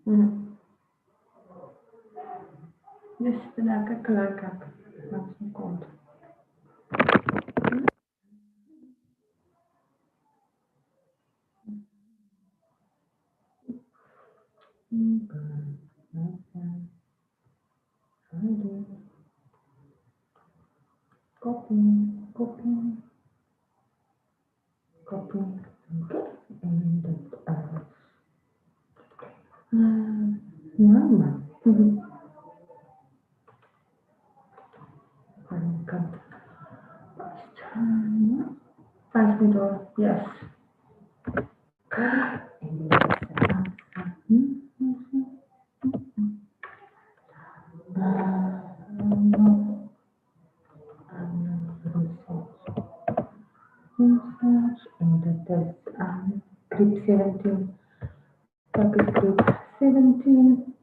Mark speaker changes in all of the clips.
Speaker 1: Just lekker kleurkap. Wat zo komt. Copy, copy, copy. En dat mama. Kan 5 minuten. Yes. En dat is grip 17. Dat is grip 17.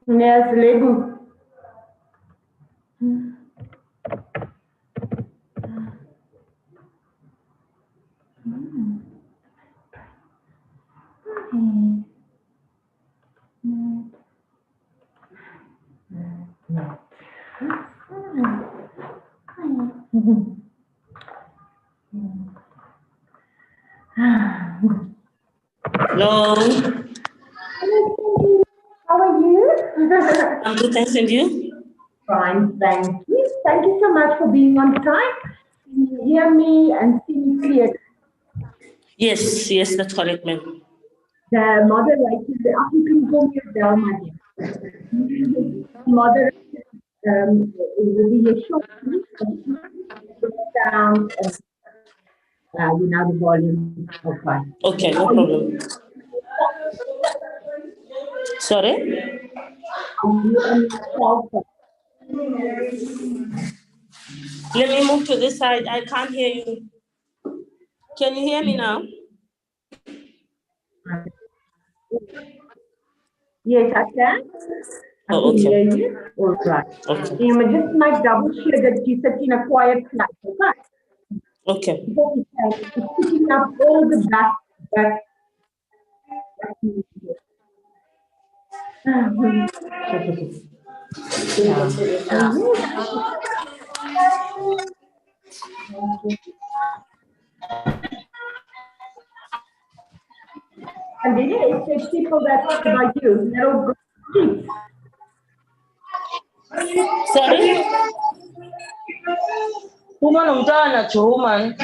Speaker 1: Yes, Lego.
Speaker 2: Hello.
Speaker 1: How are you?
Speaker 2: I'm good, thanks, and you?
Speaker 1: Fine, thank you. Thank you so much for being on time. Can you hear me and see me clearly?
Speaker 2: Yes, that's correct, ma'am.
Speaker 1: The moderator, you can call me Adele, my dear. The moderator will be a short sound and the volume. Okay.
Speaker 2: Okay, no problem. Sorry?
Speaker 1: Are you on your cell phone?
Speaker 2: Let me move to this side. I can't hear you. Can you hear me now?
Speaker 1: Yes, I can. I
Speaker 2: Oh,
Speaker 1: can hear
Speaker 2: okay.
Speaker 1: you. All right.
Speaker 2: Okay.
Speaker 1: You must just make double sure that you sit in a quiet place, okay?
Speaker 2: Okay.
Speaker 1: Because it's picking up all the back music. And then it's people that by you, little kids.
Speaker 2: Sorry?
Speaker 3: Woman umntwana jo man.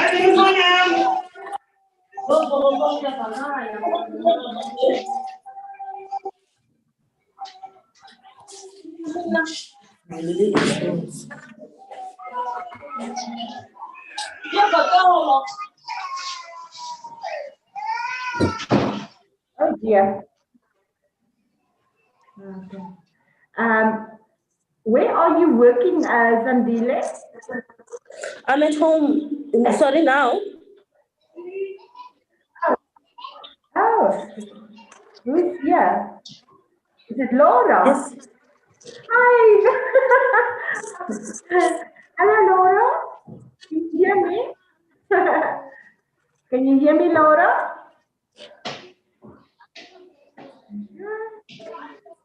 Speaker 1: Oh dear. Okay. Where are you working, Zandile?
Speaker 2: I'm at home. Sorry now?
Speaker 1: Oh, who's here? Is it Laura?
Speaker 2: Yes.
Speaker 1: Hi. Hello, Laura. Can you hear me? Can you hear me, Laura?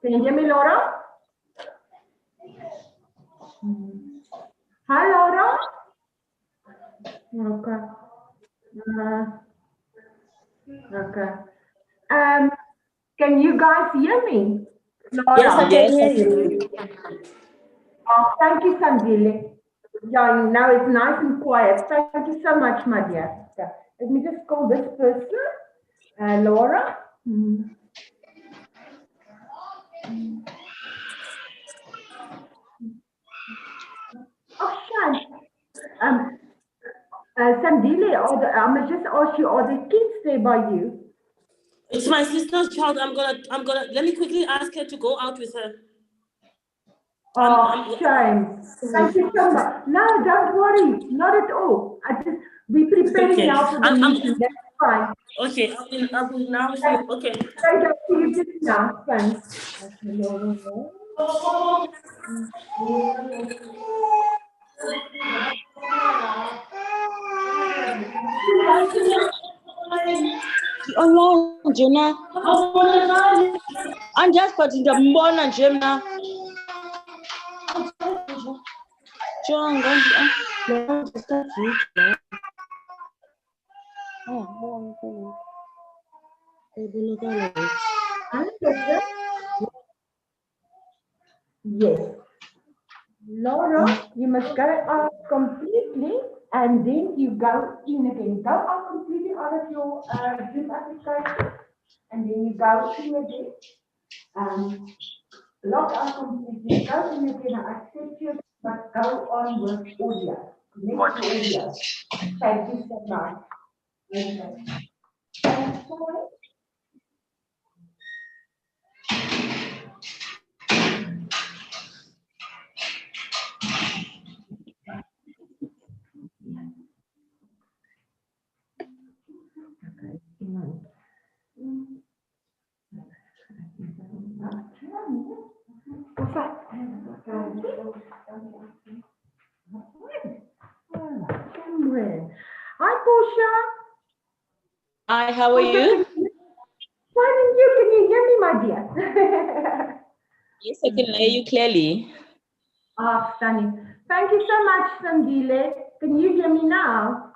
Speaker 1: Can you hear me, Laura? Hi, Laura. Okay. Okay. Can you guys hear me? Laura?
Speaker 2: Yes, I can hear you.
Speaker 1: Oh, thank you, Sandile. Yeah, now it's nice and quiet. Thank you so much, my dear. Yeah. Let me just call this person, Laura. Oh, Shan. Sandile, I must just ask you, are the kids there by you?
Speaker 2: It's my sister's child. I'm gonna let me quickly ask her to go out with her.
Speaker 1: Oh, shame. Thank you so much. No, don't worry. Not at all. We're preparing
Speaker 2: Okay.
Speaker 1: now for the meeting. That's fine.
Speaker 2: Okay, I will now see. Okay.
Speaker 1: Thank you. See you just now. Thanks.
Speaker 3: Online nje na. Andiyazi but ndiyambona nje mna. Jonga
Speaker 1: Yes. Laura, you must go out completely and then you go in again. Go out completely out of your Zoom application and then you go in again. Log out completely, go in again, I accept you, but go on with audio. Next audio. Thank you so much. Okay. Hi, Portia.
Speaker 3: Hi, how are you?
Speaker 1: Fine, and you? Can you hear me, my dear?
Speaker 3: Yes, I can hear you clearly.
Speaker 1: Ah, stunning. Thank you so much, Sandile. Can you hear me now?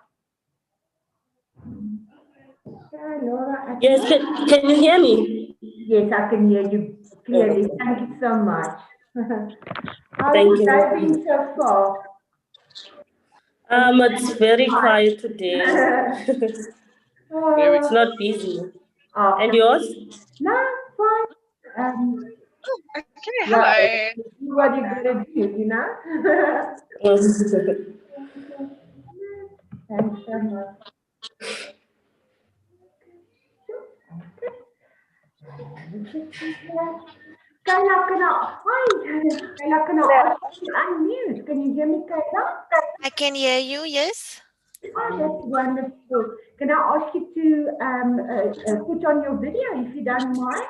Speaker 1: Laura,
Speaker 2: Yes, can you hear me?
Speaker 1: yes, I can hear you clearly. Thank you so much. How's
Speaker 2: Thank
Speaker 1: your day
Speaker 2: you.
Speaker 1: been so far?
Speaker 2: It's very quiet today. It's
Speaker 1: Oh,
Speaker 2: not busy. And
Speaker 1: okay.
Speaker 2: yours?
Speaker 1: No, fine.
Speaker 4: Okay,
Speaker 1: Yeah,
Speaker 4: hello.
Speaker 1: what are you gonna do, you know? Thanks so much. Kayla, can I ask you to unmute? Can you hear me, Kayla?
Speaker 5: I can hear you, yes?
Speaker 1: Oh, that's wonderful. Can I ask you to put on your video if you don't mind?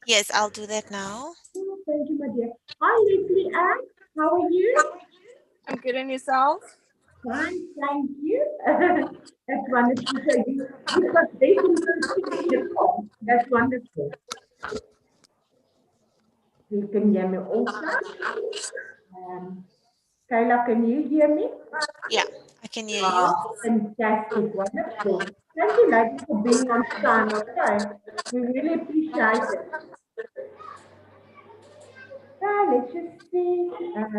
Speaker 5: Yes, I'll do that now.
Speaker 1: Oh, thank you, my dear. Hi, Leslie Ann. How are you?
Speaker 4: I'm good, and yourself?
Speaker 1: Fine, thank you. That's wonderful. So you've got very good call. That's wonderful. You can hear me also. Kayla, can you hear me?
Speaker 5: Yeah, I can hear you.
Speaker 1: Fantastic, wonderful. Thank you, ladies, for being on time. Okay, we really appreciate it. Let's just see. Have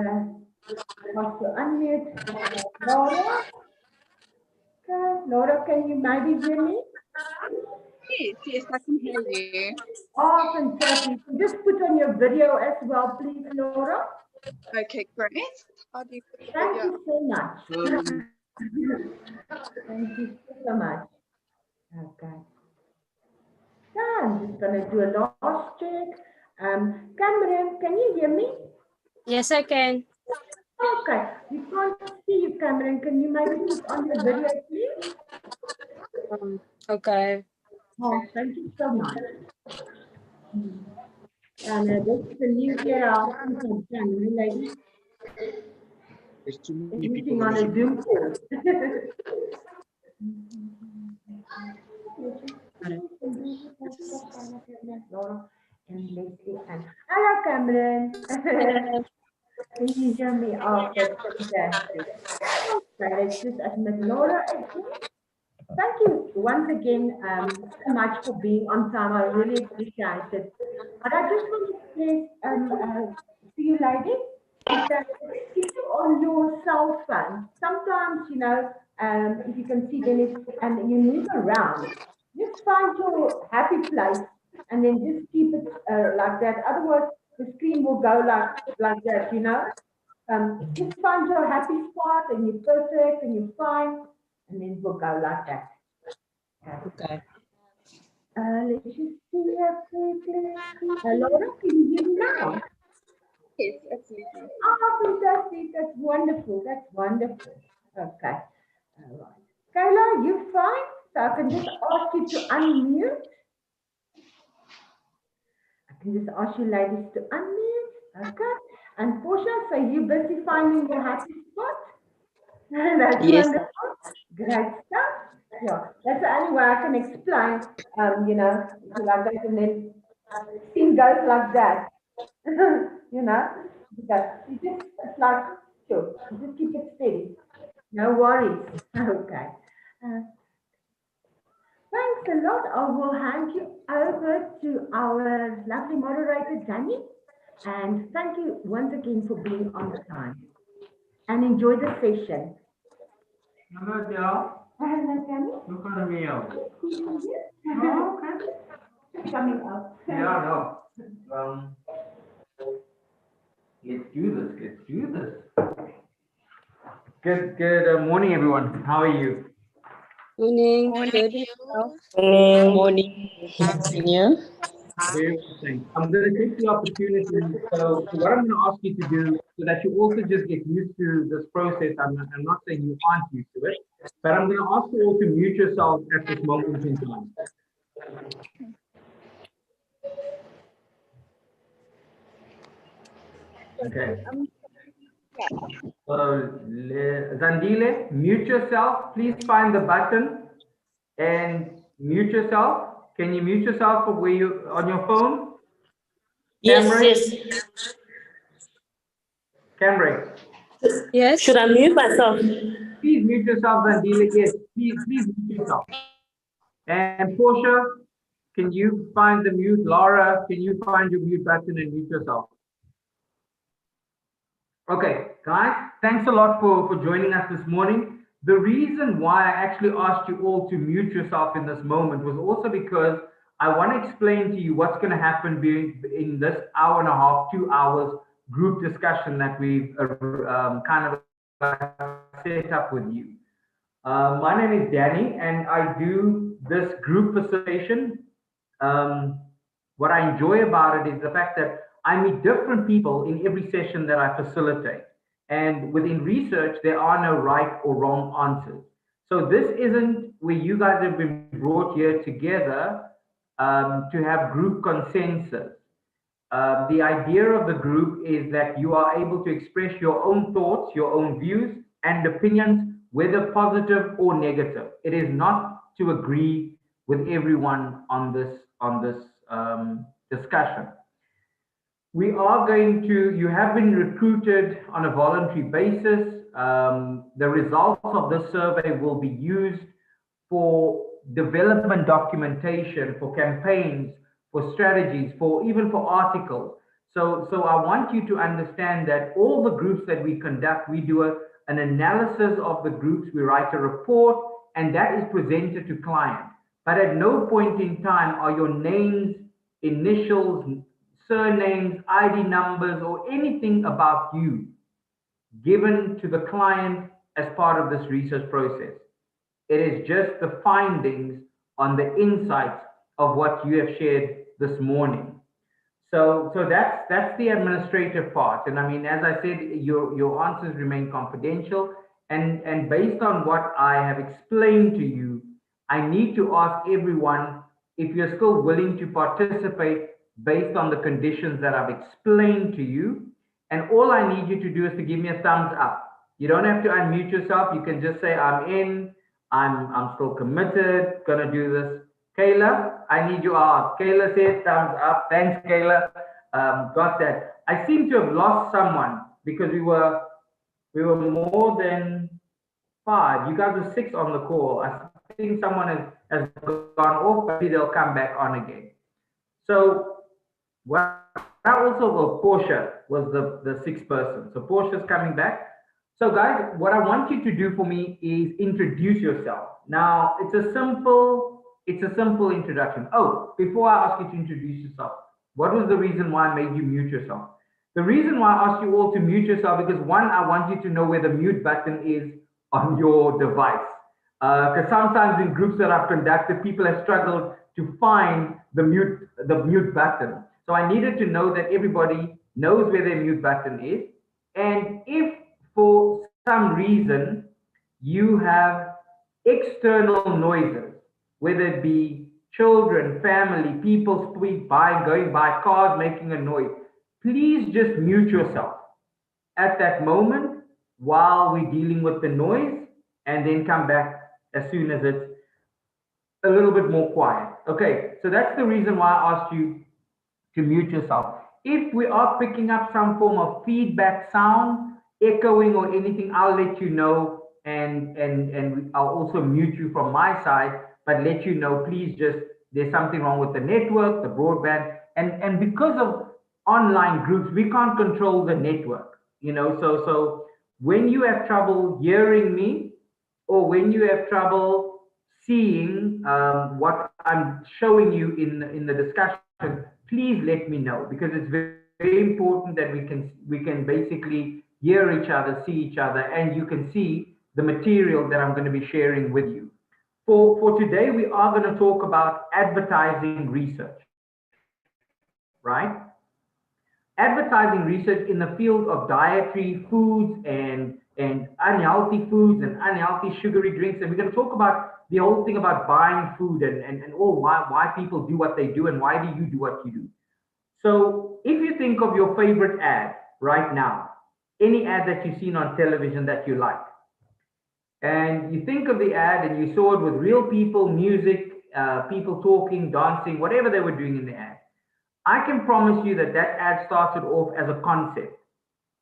Speaker 1: to unmute Laura. Okay, Laura, can you maybe hear me?
Speaker 4: Yes, I can hear you.
Speaker 1: Oh, fantastic. Just put on your video as well, please, Laura.
Speaker 4: Okay, great. How do you put the
Speaker 1: Thank
Speaker 4: video?
Speaker 1: you so much. Thank you so much. Okay. So I'm just going to do a last check. Cameron, can you hear me?
Speaker 6: Yes, I can.
Speaker 1: Okay. We can't see you, Cameron. Can you maybe put on your video, please?
Speaker 6: Okay.
Speaker 1: Oh, thank you so much. And this is a new era of Cameron, ladies.
Speaker 7: There's too many people
Speaker 1: Meeting on a Zoom call. And Leslie and hello, Cameron. Can you hear me? Oh, that's fantastic. Okay, let's just admit Laura again. Thank you once again so much for being on time. I really appreciate it. But I just want to say to you ladies, is that if you're on your cell phone, sometimes, you know, if you can see then it's, and you move around, just find your happy place and then just keep it like that. Otherwise, the screen will go like that, you know. Just find your happy spot and you're perfect and you're fine, and then we'll go like that.
Speaker 6: Okay.
Speaker 1: Let's just see here quickly. Laura, can you hear me now?
Speaker 4: Yes, absolutely.
Speaker 1: Oh, fantastic. That's wonderful. That's wonderful. Okay. All right. Kayla, you fine? So I can just ask you to unmute. I can just ask you ladies to unmute. Okay. And Portia, so you busy finding your happy spot? That's
Speaker 3: Yes.
Speaker 1: wonderful. Great stuff. Yeah, that's the only way I can explain, you know, if you like that, and then thing goes like that, you know, because you just, it's like, sure, you just keep it steady. No worries. Okay. Uh, Thanks a lot. I will hand you over to our lovely moderator, Danny. And thank you once again for being on time. And enjoy the session.
Speaker 8: Hello, Joe.
Speaker 1: Hello, Danny.
Speaker 8: Look at me.
Speaker 1: Oh, okay. Coming up.
Speaker 8: Yeah, no. Let's do this. Let's do this. Good morning, everyone. How are you?
Speaker 6: Morning.
Speaker 5: Morning
Speaker 6: Good.
Speaker 5: to
Speaker 6: Yourself?
Speaker 5: you.
Speaker 3: Morning, Senior.
Speaker 8: Very well, thanks. I'm going to take the opportunity. So what I'm going to ask you to do, so that you also just get used to this process. I'm not saying you aren't used to it, but I'm going to ask you all to mute yourself at this moment in time. Okay. So, Zandile, mute yourself. Please find the button and mute yourself. Can you mute yourself from where you on your phone?
Speaker 2: Yes,
Speaker 8: Camry,
Speaker 2: yes.
Speaker 8: Camry.
Speaker 6: Yes.
Speaker 2: Should I mute myself?
Speaker 8: Please mute yourself, Zandile. Yes, please mute yourself. And Portia, can you find the mute? Laura, can you find your mute button and mute yourself? Okay, guys, thanks a lot for joining us this morning. The reason why I actually asked you all to mute yourself in this moment was also because I want to explain to you what's going to happen in this hour and a half, 2 hours group discussion that we've kind of set up with you. My name is Danny, and I do this group facilitation. Um, what I enjoy about it is the fact that I meet different people in every session that I facilitate. And within research, there are no right or wrong answers. So this isn't where you guys have been brought here together to have group consensus. The idea of the group is that you are able to express your own thoughts, your own views and opinions, whether positive or negative. It is not to agree with everyone on this discussion. We are going to, you have been recruited on a voluntary basis. The results of this survey will be used for development documentation, for campaigns, for strategies, for even for articles. So I want you to understand that all the groups that we conduct, we do an analysis of the groups, we write a report, and that is presented to clients. But at no point in time are your names, initials, surnames, ID numbers, or anything about you given to the client as part of this research process. It is just the findings on the insights of what you have shared this morning. So that's the administrative part. And I mean, as I said, your answers remain confidential. And based on what I have explained to you, I need to ask everyone if you're still willing to participate based on the conditions that I've explained to you. And all I need you to do is to give me a thumbs up. You don't have to unmute yourself. You can just say, I'm in, I'm still committed, gonna do this. Kayla, I need you out. Kayla said thumbs up. Thanks, Kayla. Got that. I seem to have lost someone because we were more than 5. You guys were 6 on the call. I think someone has gone off, but maybe they'll come back on again. So what I also, well, Portia was the 6th person. So Portia's coming back. So guys, what I want you to do for me is introduce yourself. Now, it's a simple introduction. Oh, before I ask you to introduce yourself, what was the reason why I made you mute yourself? The reason why I asked you all to mute yourself, because one, I want you to know where the mute button is on your device. Because sometimes in groups that I've conducted, people have struggled to find the mute button. So I needed to know that everybody knows where their mute button is. And if for some reason you have external noises, whether it be children, family, people going by, cars making a noise, please just mute yourself at that moment while we're dealing with the noise, and then come back as soon as it's a little bit more quiet. Okay, so that's the reason why I asked you to mute yourself. If we are picking up some form of feedback sound, echoing or anything, I'll let you know, and I'll also mute you from my side, but let you know, please just, there's something wrong with the network, the broadband, and because of online groups, we can't control the network, so when you have trouble hearing me, or when you have trouble seeing what I'm showing you in the discussion, please let me know, because it's very, very important that we can basically hear each other, see each other, and you can see the material that I'm going to be sharing with you. For today, we are going to talk about advertising research, right? Advertising research in the field of dietary foods and unhealthy foods and unhealthy sugary drinks. And we're going to talk about the whole thing about buying food and all why people do what they do and why do you do what you do. So if you think of your favorite ad right now, any ad that you've seen on television that you like, and you think of the ad and you saw it with real people, music, people talking, dancing, whatever they were doing in the ad, I can promise you that that ad started off as a concept.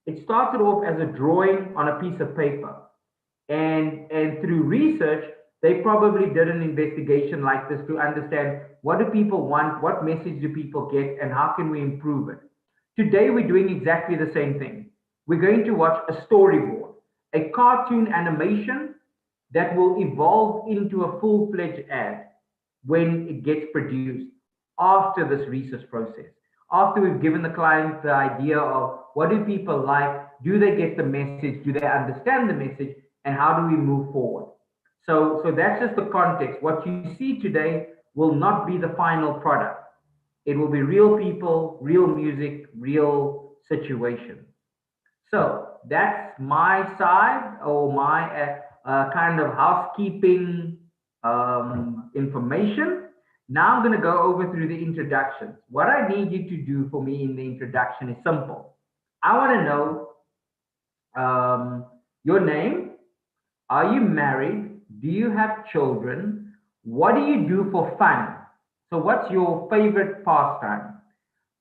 Speaker 8: It started off as a drawing on a piece of paper. And through research, they probably did an investigation like this to understand what do people want, what message do people get, and how can we improve it. Today, we're doing exactly the same thing. We're going to watch a storyboard, a cartoon animation that will evolve into a full-fledged ad when it gets produced after this research process. After we've given the client the idea of what do people like, do they get the message, do they understand the message, and how do we move forward? So that's just the context. What you see today will not be the final product. It will be real people, real music, real situation. So that's my side or my kind of housekeeping information. Now I'm going to go over through the introductions. What I need you to do for me in the introduction is simple. I want to know your name. Are you married? Do you have children? What do you do for fun? So what's your favorite pastime?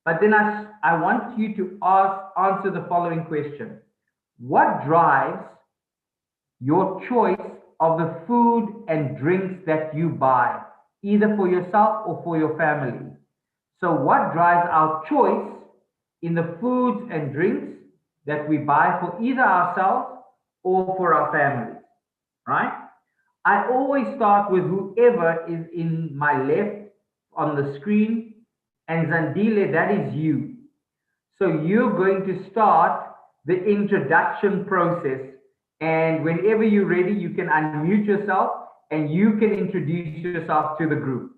Speaker 8: But then I want you to answer the following question. What drives your choice of the food and drinks that you buy, either for yourself or for your family? So what drives our choice in the foods and drinks that we buy for either ourselves or for our families, right? I always start with whoever is in my left on the screen, and Zandile, that is you. So you're going to start the introduction process, and whenever you're ready, you can unmute yourself and you can introduce yourself to the group.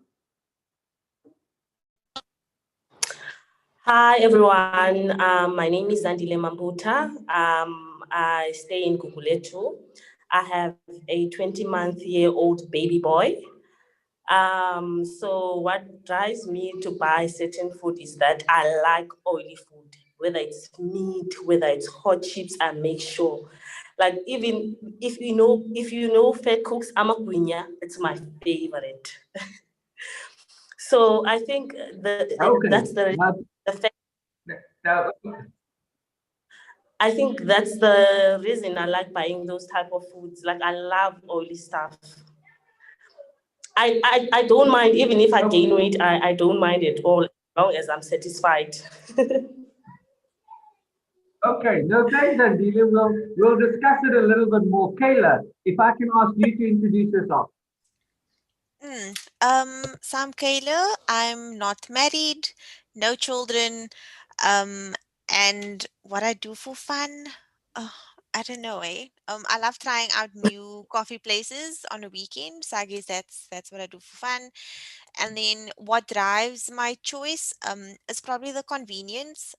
Speaker 2: Hi, everyone. My name is Zandile Mambuta. I stay in Guguletu. I have a 20-month-old baby boy. So what drives me to buy certain food is that I like oily food, whether it's meat, whether it's hot chips, I make sure. Like even if you know Fat Cooks Amagwinya, it's my favorite. So I think
Speaker 8: Okay.
Speaker 2: that's the fact.
Speaker 8: Now,
Speaker 2: I think that's the reason I like buying those type of foods. Like I love oily stuff. I don't mind, even if I gain weight, I don't mind at all, as long as I'm satisfied.
Speaker 8: okay, no, thanks, Zandile. We'll discuss it a little bit more. Kayla, if I can ask you to introduce yourself.
Speaker 5: So I'm Kayla. I'm not married, no children. And what I do for fun, oh, I don't know, eh? I love trying out new coffee places on a weekend. So I guess that's what I do for fun. And then what drives my choice, is probably the convenience.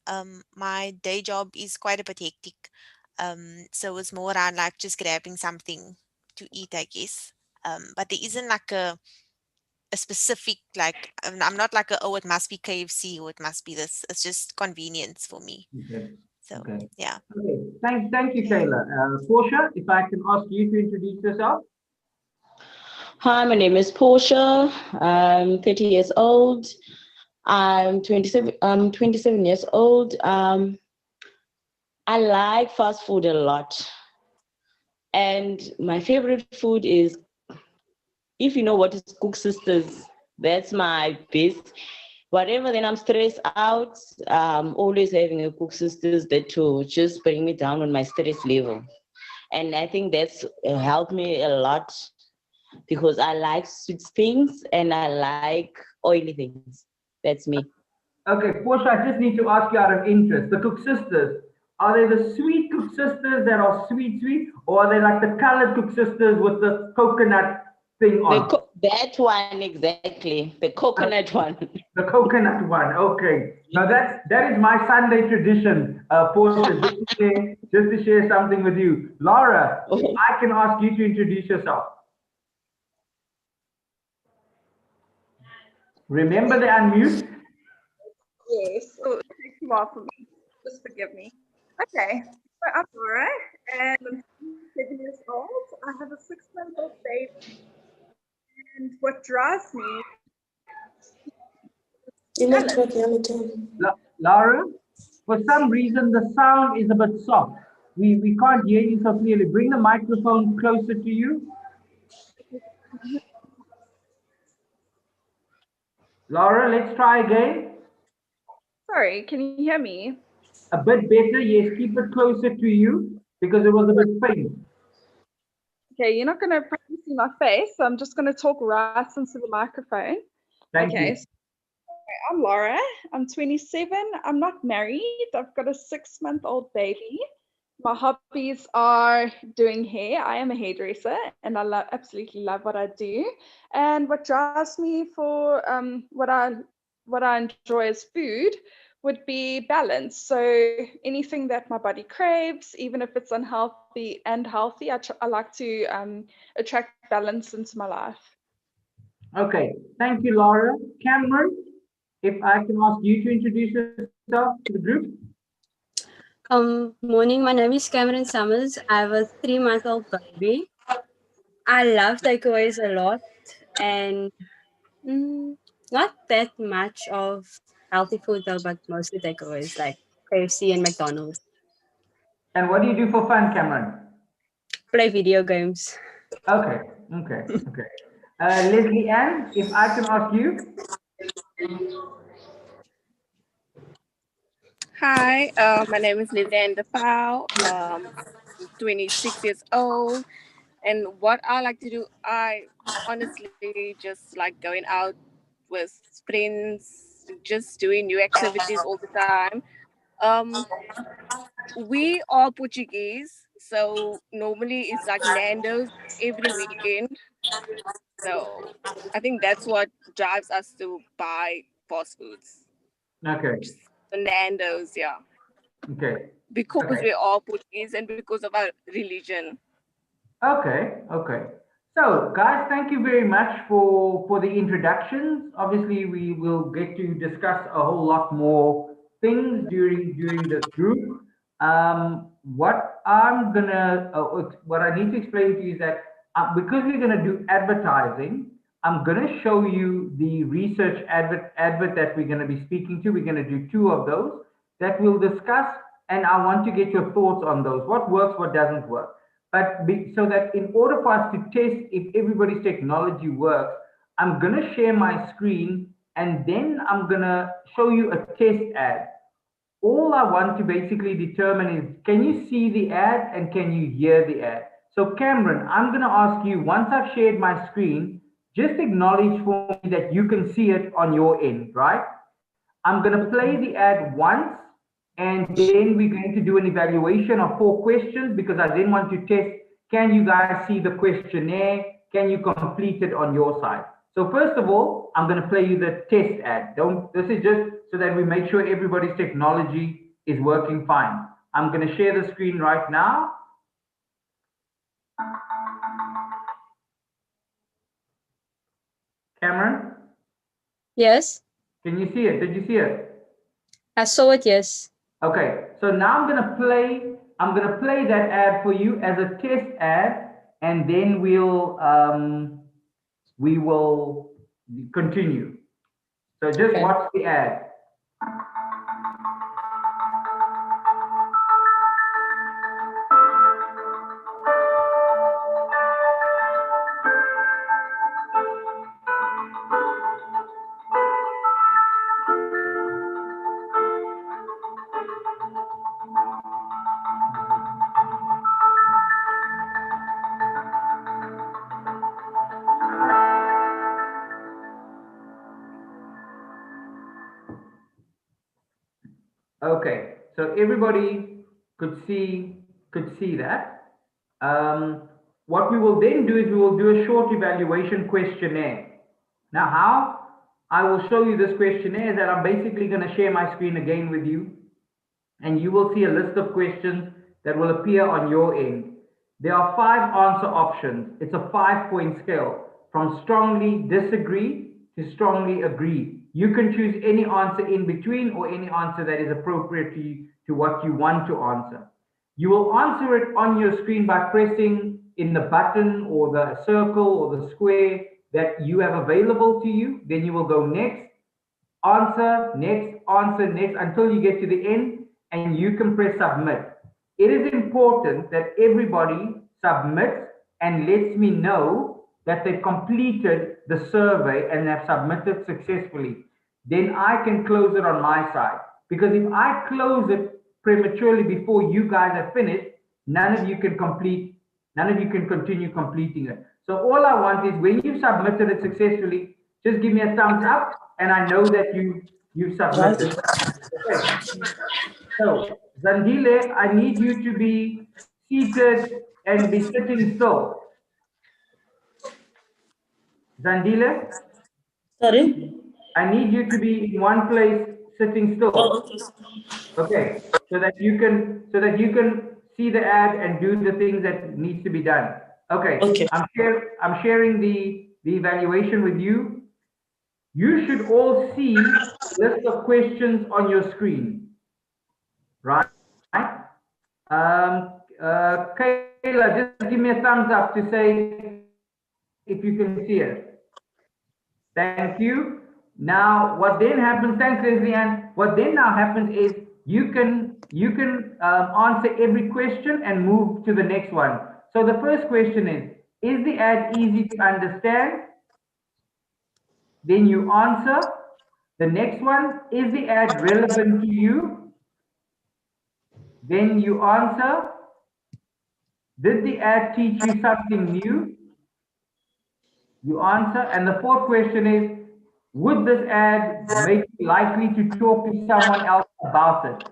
Speaker 5: My day job is quite a bit hectic. So it's more around like just grabbing something to eat, I guess. But there isn't like a specific like I'm not like oh it must be KFC or it must be this. It's just convenience for me.
Speaker 8: Okay.
Speaker 5: So
Speaker 8: Okay.
Speaker 5: yeah.
Speaker 8: Okay. Thank you, Kayla. Portia, if I can ask you to introduce yourself.
Speaker 3: Hi, my name is Portia. I'm 30 years old. I'm 27 years old. I like fast food a lot. And my favorite food is, if you know what is Cook Sisters, that's my best. Whatever, then I'm stressed out, always having a Cook Sisters that to just bring me down on my stress level. And I think that's helped me a lot because I like sweet things and I like oily things. That's me.
Speaker 8: Okay, Portia, I just need to ask you out of interest. The Cook Sisters, Are they the sweet cook sisters that are sweet, sweet, or are they like the colored cook sisters with the coconut thing on?
Speaker 3: That one exactly, the coconut one.
Speaker 8: The coconut one. Okay. Now that is my Sunday tradition, Portia. Just to share something with you, Laura. If I can ask you to introduce yourself. Remember the unmute.
Speaker 4: Yes. Oh, it takes a while for me. Just forgive me. Okay. So I'm Laura, and I'm 7 years old. I have a 6-month-old baby, and what drives me
Speaker 2: Your
Speaker 4: balance.
Speaker 2: network, Hamilton.
Speaker 8: Laura, for some reason the sound is a bit soft. We can't hear you so clearly. Bring the microphone closer to you. Laura, let's try again.
Speaker 4: Sorry, can you hear me?
Speaker 8: A bit better. Yes, keep it closer to you because it was a bit faint.
Speaker 4: Okay, you're not going to probably see my face, so I'm just going to talk right into the microphone.
Speaker 8: Thank
Speaker 4: Okay,
Speaker 8: you.
Speaker 4: so I'm Laura. I'm 27. I'm not married. I've got a 6-month-old baby. My hobbies are doing hair. I am a hairdresser, and I absolutely love what I do. And what drives me for what I enjoy as food would be balance. So anything that my body craves, even if it's unhealthy and healthy, I like to attract balance into my life.
Speaker 8: Okay, thank you, Laura. Cameron, if I can ask you to introduce yourself to the group.
Speaker 6: Morning. My name is Cameron Summers. I have a 3-month-old baby. I love takeaways a lot, and not that much of healthy food though, but mostly takeaways like KFC and McDonald's.
Speaker 8: And what do you do for fun, Cameron?
Speaker 6: Play video games.
Speaker 8: Okay, okay, okay. Leslie Ann, if I can ask you.
Speaker 9: Hi, my name is Lizanne Fowl. I'm 26 years old, and what I like to do, I honestly just like going out with friends, just doing new activities all the time. Um, we are Portuguese, so normally it's like Nando's every weekend. So I think that's what drives us to buy fast foods.
Speaker 8: Okay,
Speaker 9: Just the Nando's, yeah.
Speaker 8: okay,
Speaker 9: Because
Speaker 8: okay.
Speaker 9: we're all Portuguese and because of our religion.
Speaker 8: Okay, okay. So, guys, thank you very much for the introductions. Obviously, we will get to discuss a whole lot more things during this group. What I need to explain to you is that because we're gonna do advertising, I'm gonna show you the research advert that we're gonna be speaking to. We're gonna do two of those that we'll discuss, and I want to get your thoughts on those. What works, what doesn't work. So that in order for us to test if everybody's technology works, I'm going to share my screen and then I'm going to show you a test ad. All I want to basically determine is, can you see the ad and can you hear the ad? So Cameron, I'm going to ask you, once I've shared my screen, just acknowledge for me that you can see it on your end, right? I'm going to play the ad once, and then we're going to do an evaluation of 4 questions because I then want to test, can you guys see the questionnaire? Can you complete it on your side? So first of all, I'm going to play you the test ad. This is just so that we make sure everybody's technology is working fine. I'm going to share the screen right now. Cameron?
Speaker 6: Yes,
Speaker 8: Can you see it? Did you see it?
Speaker 6: I saw it. Yes.
Speaker 8: Okay, so now I'm gonna play that ad for you as a test ad, and then we will continue. So just
Speaker 6: Okay.
Speaker 8: watch the ad. Okay, so everybody could see that. What we will then do is we will do a short evaluation questionnaire. Now, how I will show you this questionnaire is that I'm basically going to share my screen again with you, and you will see a list of questions that will appear on your end. There are 5 answer options. It's a 5-point scale from strongly disagree to strongly agree. You can choose any answer in between or any answer that is appropriate to you, to what you want to answer. You will answer it on your screen by pressing in the button or the circle or the square that you have available to you. Then you will go next, answer next until you get to the end, and you can press submit. It is important that everybody submits and lets me know that they completed the survey and have submitted successfully. Then I can close it on my side. Because if I close it prematurely before you guys have finished, none of you can continue completing it. So all I want is when you submitted it successfully, just give me a thumbs up and I know that you submitted. Okay. So Zandile, I need you to be seated and be sitting still. Zandile,
Speaker 2: Sorry?
Speaker 8: I need you to be in one place sitting
Speaker 2: Oh,
Speaker 8: still.
Speaker 2: okay.
Speaker 8: Okay. So that you can see the ad and do the things that needs to be done. Okay.
Speaker 2: Okay.
Speaker 8: I'm sharing the evaluation with you. You should all see a list of questions on your screen, right? Kayla, just give me a thumbs up to say if you can see it. Thank you. Now, what then happens? Thanks, Leslie Ann. What then now happens is you can answer every question and move to the next one. So the first question is the ad easy to understand? Then you answer. The next one, is the ad relevant to you? Then you answer. Did the ad teach you something new? You answer. And the fourth question is, would this ad make you likely to talk to someone else about it?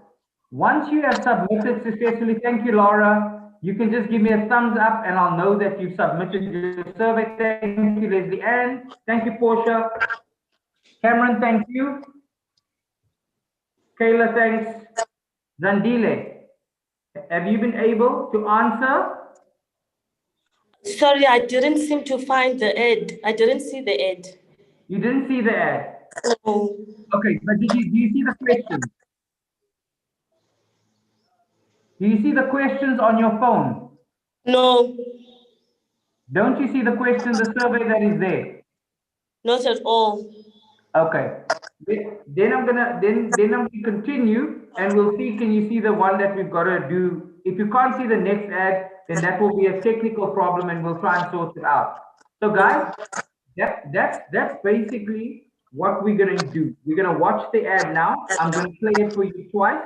Speaker 8: Once you have submitted successfully, thank you, Laura. You can just give me a thumbs up and I'll know that you've submitted your survey. Thank you, Leslie Ann. Thank you, Portia. Cameron, thank you. Kayla, thanks. Zandile, have you been able to answer?
Speaker 2: Sorry, I didn't seem to find the ad. I didn't see the ad.
Speaker 8: You didn't see the ad.
Speaker 2: No.
Speaker 8: Okay, but do you see the questions? Do you see the questions on your phone?
Speaker 2: No,
Speaker 8: Don't you see the question, the survey that is there?
Speaker 2: not at all.
Speaker 8: Okay. Then I'm gonna continue and we'll see, can you see the one that we've got to do? If you can't see the next ad, then that will be a technical problem and we'll try and sort it out. So guys, that's basically what we're gonna do. We're gonna watch the ad now. I'm gonna play it for you twice.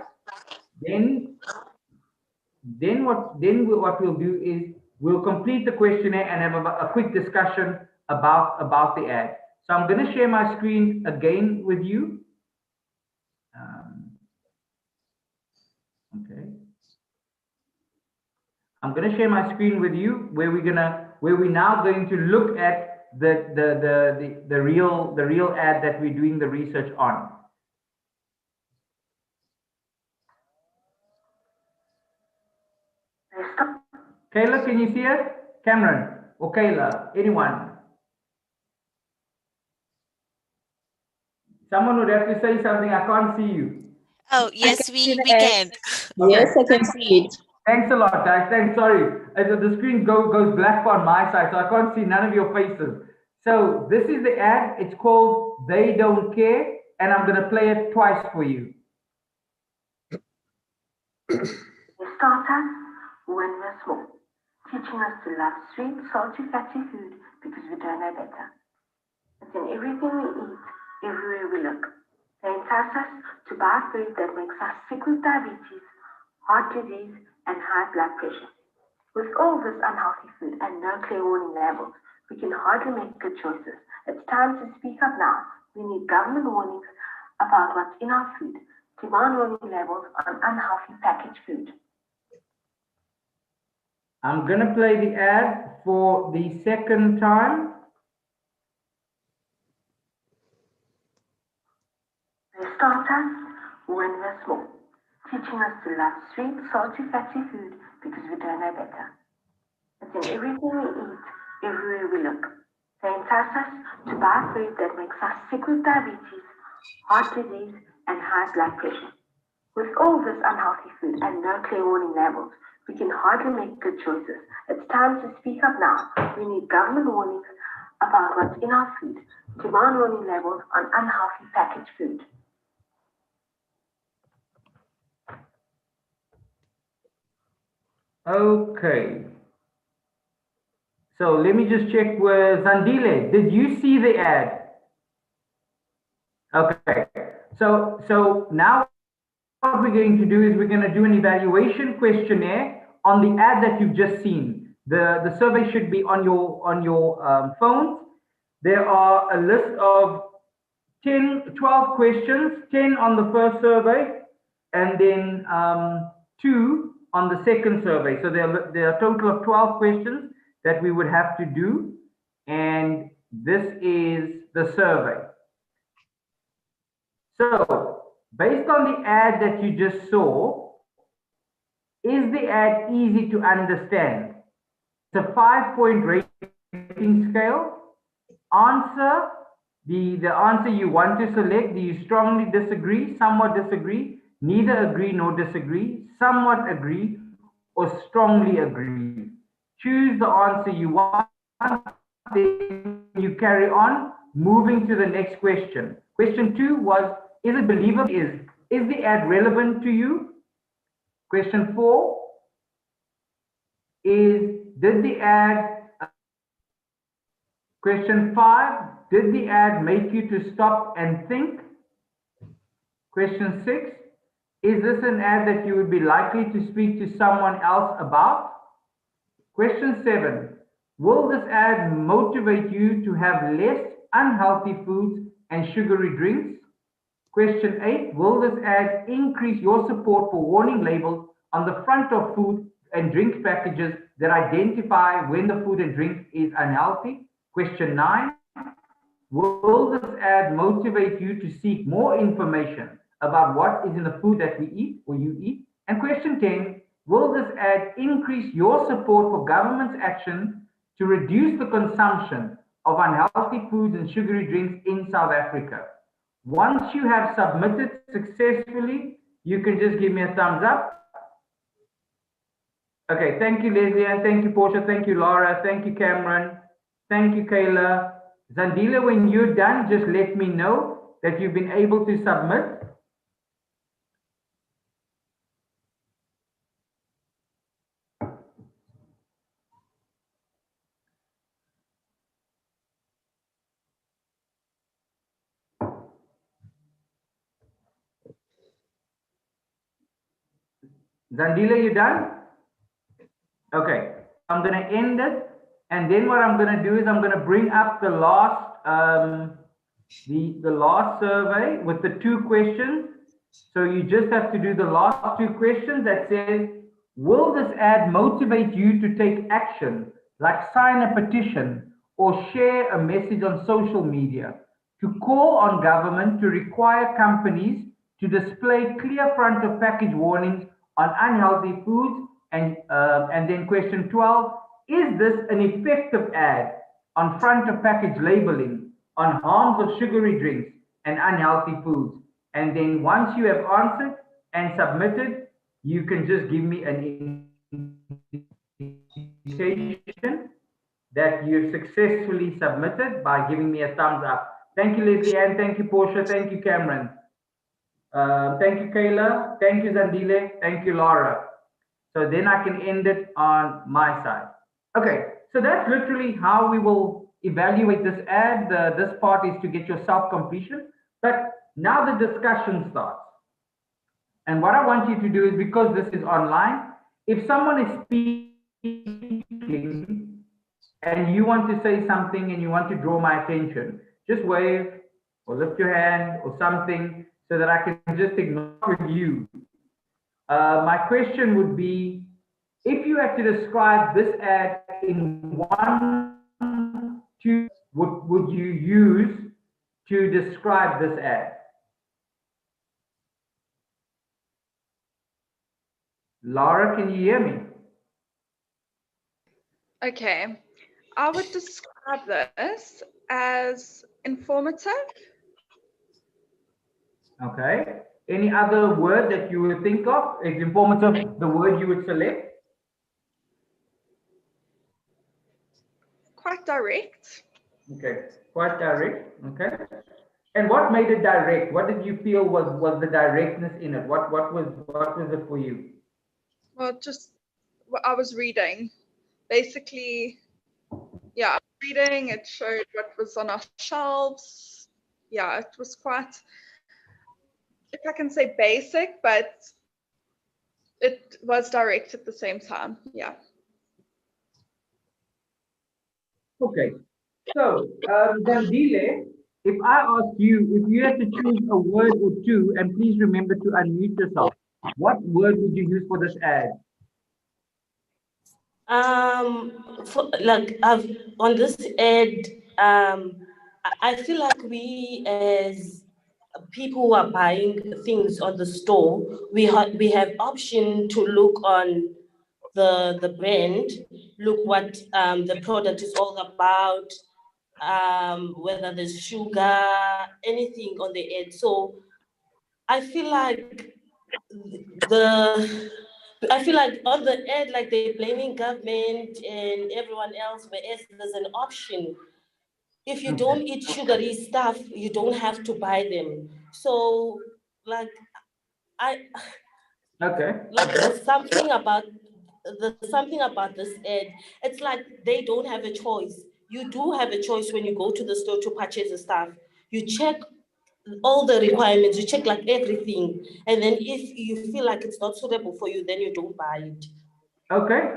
Speaker 8: What we'll do is we'll complete the questionnaire and have a quick discussion about the ad. So I'm going to share my screen again with you. Okay. I'm going to share my screen with you where we're now going to look at the real ad that we're doing the research on. Kayla, can you see it? Cameron or Kayla, anyone? Someone would have to say something. I can't see you.
Speaker 5: Oh, yes, we can.
Speaker 3: Yes, I can see it.
Speaker 8: Thanks a lot, guys. Thanks. Sorry. The screen goes black on my side, so I can't see none of your faces. So this is the ad. It's called They Don't Care, and I'm going to play it twice for you.
Speaker 10: They start us when we're small, teaching us to love sweet, salty, fatty food because we don't know better. It's in everything we eat, everywhere we look. They entice us to buy food that makes us sick with diabetes, heart disease, and high blood pressure. With all this unhealthy food and no clear warning labels, we can hardly make good choices. It's time to speak up now. We need government warnings about what's in our food, demand warning labels on unhealthy packaged food.
Speaker 8: I'm gonna play the ad for the second time.
Speaker 10: They start us when we're small, teaching us to love sweet, salty, fatty food because we don't know better. It's in everything we eat, everywhere we look. They entice us to buy food that makes us sick with diabetes, heart disease, and high blood pressure. With all this unhealthy food and no clear warning labels, we can hardly make good choices. It's time to speak up now. We need government warnings about what's in our food, demand warning labels on unhealthy packaged food.
Speaker 8: Okay. So let me just check with Zandile. Did you see the ad? Okay. So now what we're going to do is we're going to do an evaluation questionnaire on the ad that you've just seen. The survey should be on your phones. There are a list of 12 questions, 10 on the first survey, and then 2 on the second survey. So there are a total of 12 questions that we would have to do, and this is the survey. So based on the ad that you just saw, is the ad easy to understand? It's a 5-point rating scale. Answer, the answer you want to select. Do you strongly disagree, somewhat disagree, neither agree nor disagree, somewhat agree, or strongly agree? Choose the answer you want, then you carry on, moving to the next question. Question 2 was, is it believable? Is the ad relevant to you? Question 4 is, did the ad Question 5, did the ad make you to stop and think? Question 6, is this an ad that you would be likely to speak to someone else about? Question 7, will this ad motivate you to have less unhealthy foods and sugary drinks? Question 8, will this ad increase your support for warning labels on the front of food and drink packages that identify when the food and drink is unhealthy? Question 9, will this ad motivate you to seek more information about what is in the food that we eat or you eat? And question 10, will this ad increase your support for government's action to reduce the consumption of unhealthy foods and sugary drinks in South Africa? Once you have submitted successfully, you can just give me a thumbs up. Okay, thank you, Leslie, and thank you, Portia, thank you, Laura, thank you, Cameron, thank you, Kayla. Zandila, when you're done, just let me know that you've been able to submit. Zandila, you done? Okay, I'm going to end it. And then what I'm going to do is I'm going to bring up the last the last survey with the 2 questions. So you just have to do the last 2 questions that says, will this ad motivate you to take action, like sign a petition or share a message on social media, to call on government to require companies to display clear front of package warnings on unhealthy foods? And then question 12, is this an effective ad on front of package labeling on harms of sugary drinks and unhealthy foods? And then once you have answered and submitted, you can just give me an indication that you've successfully submitted by giving me a thumbs up. Thank you, Leslie Ann. Thank you, Portia. Thank you, Cameron. Thank you, Kayla. Thank you, Zandile. Thank you, Laura. So then I can end it on my side. Okay, so that's literally how we will evaluate this ad. This part is to get your self-completion. But now the discussion starts. And what I want you to do is, because this is online, if someone is speaking and you want to say something and you want to draw my attention, just wave or lift your hand or something so that I can just ignore you. My question would be, if you had to describe this ad in 2 would you use to describe this ad? Laura, can you hear me?
Speaker 4: Okay. I would describe this as informative.
Speaker 8: Okay. Any other word that you would think of? Is informative the word you would select?
Speaker 4: Quite direct.
Speaker 8: Okay, quite direct. Okay. And what made it direct? What did you feel was the directness in it? What was it for you?
Speaker 4: Well, just what I was reading. Basically, yeah, reading, it showed what was on our shelves. Yeah, it was quite, if I can say basic, but it was direct at the same time. Yeah.
Speaker 8: Okay. So, Dandile, if I ask you, if you had to choose a word or two, and please remember to unmute yourself, what word would you use for this ad?
Speaker 2: Like on this ad, I feel like we as people who are buying things on the store, we have option to look on the brand, look what the product is all about, whether there's sugar, anything on the ad. So I feel like the I feel like on the ad, like they're blaming government and everyone else, whereas there's an option. If you don't eat sugary stuff, you don't have to buy them. So, like, I
Speaker 8: Okay.
Speaker 2: like there's something about this ad. It's like they don't have a choice. You do have a choice when you go to the store to purchase the stuff. You check all the requirements, you check like everything, and then if you feel like it's not suitable for you, then you don't buy it.
Speaker 8: Okay.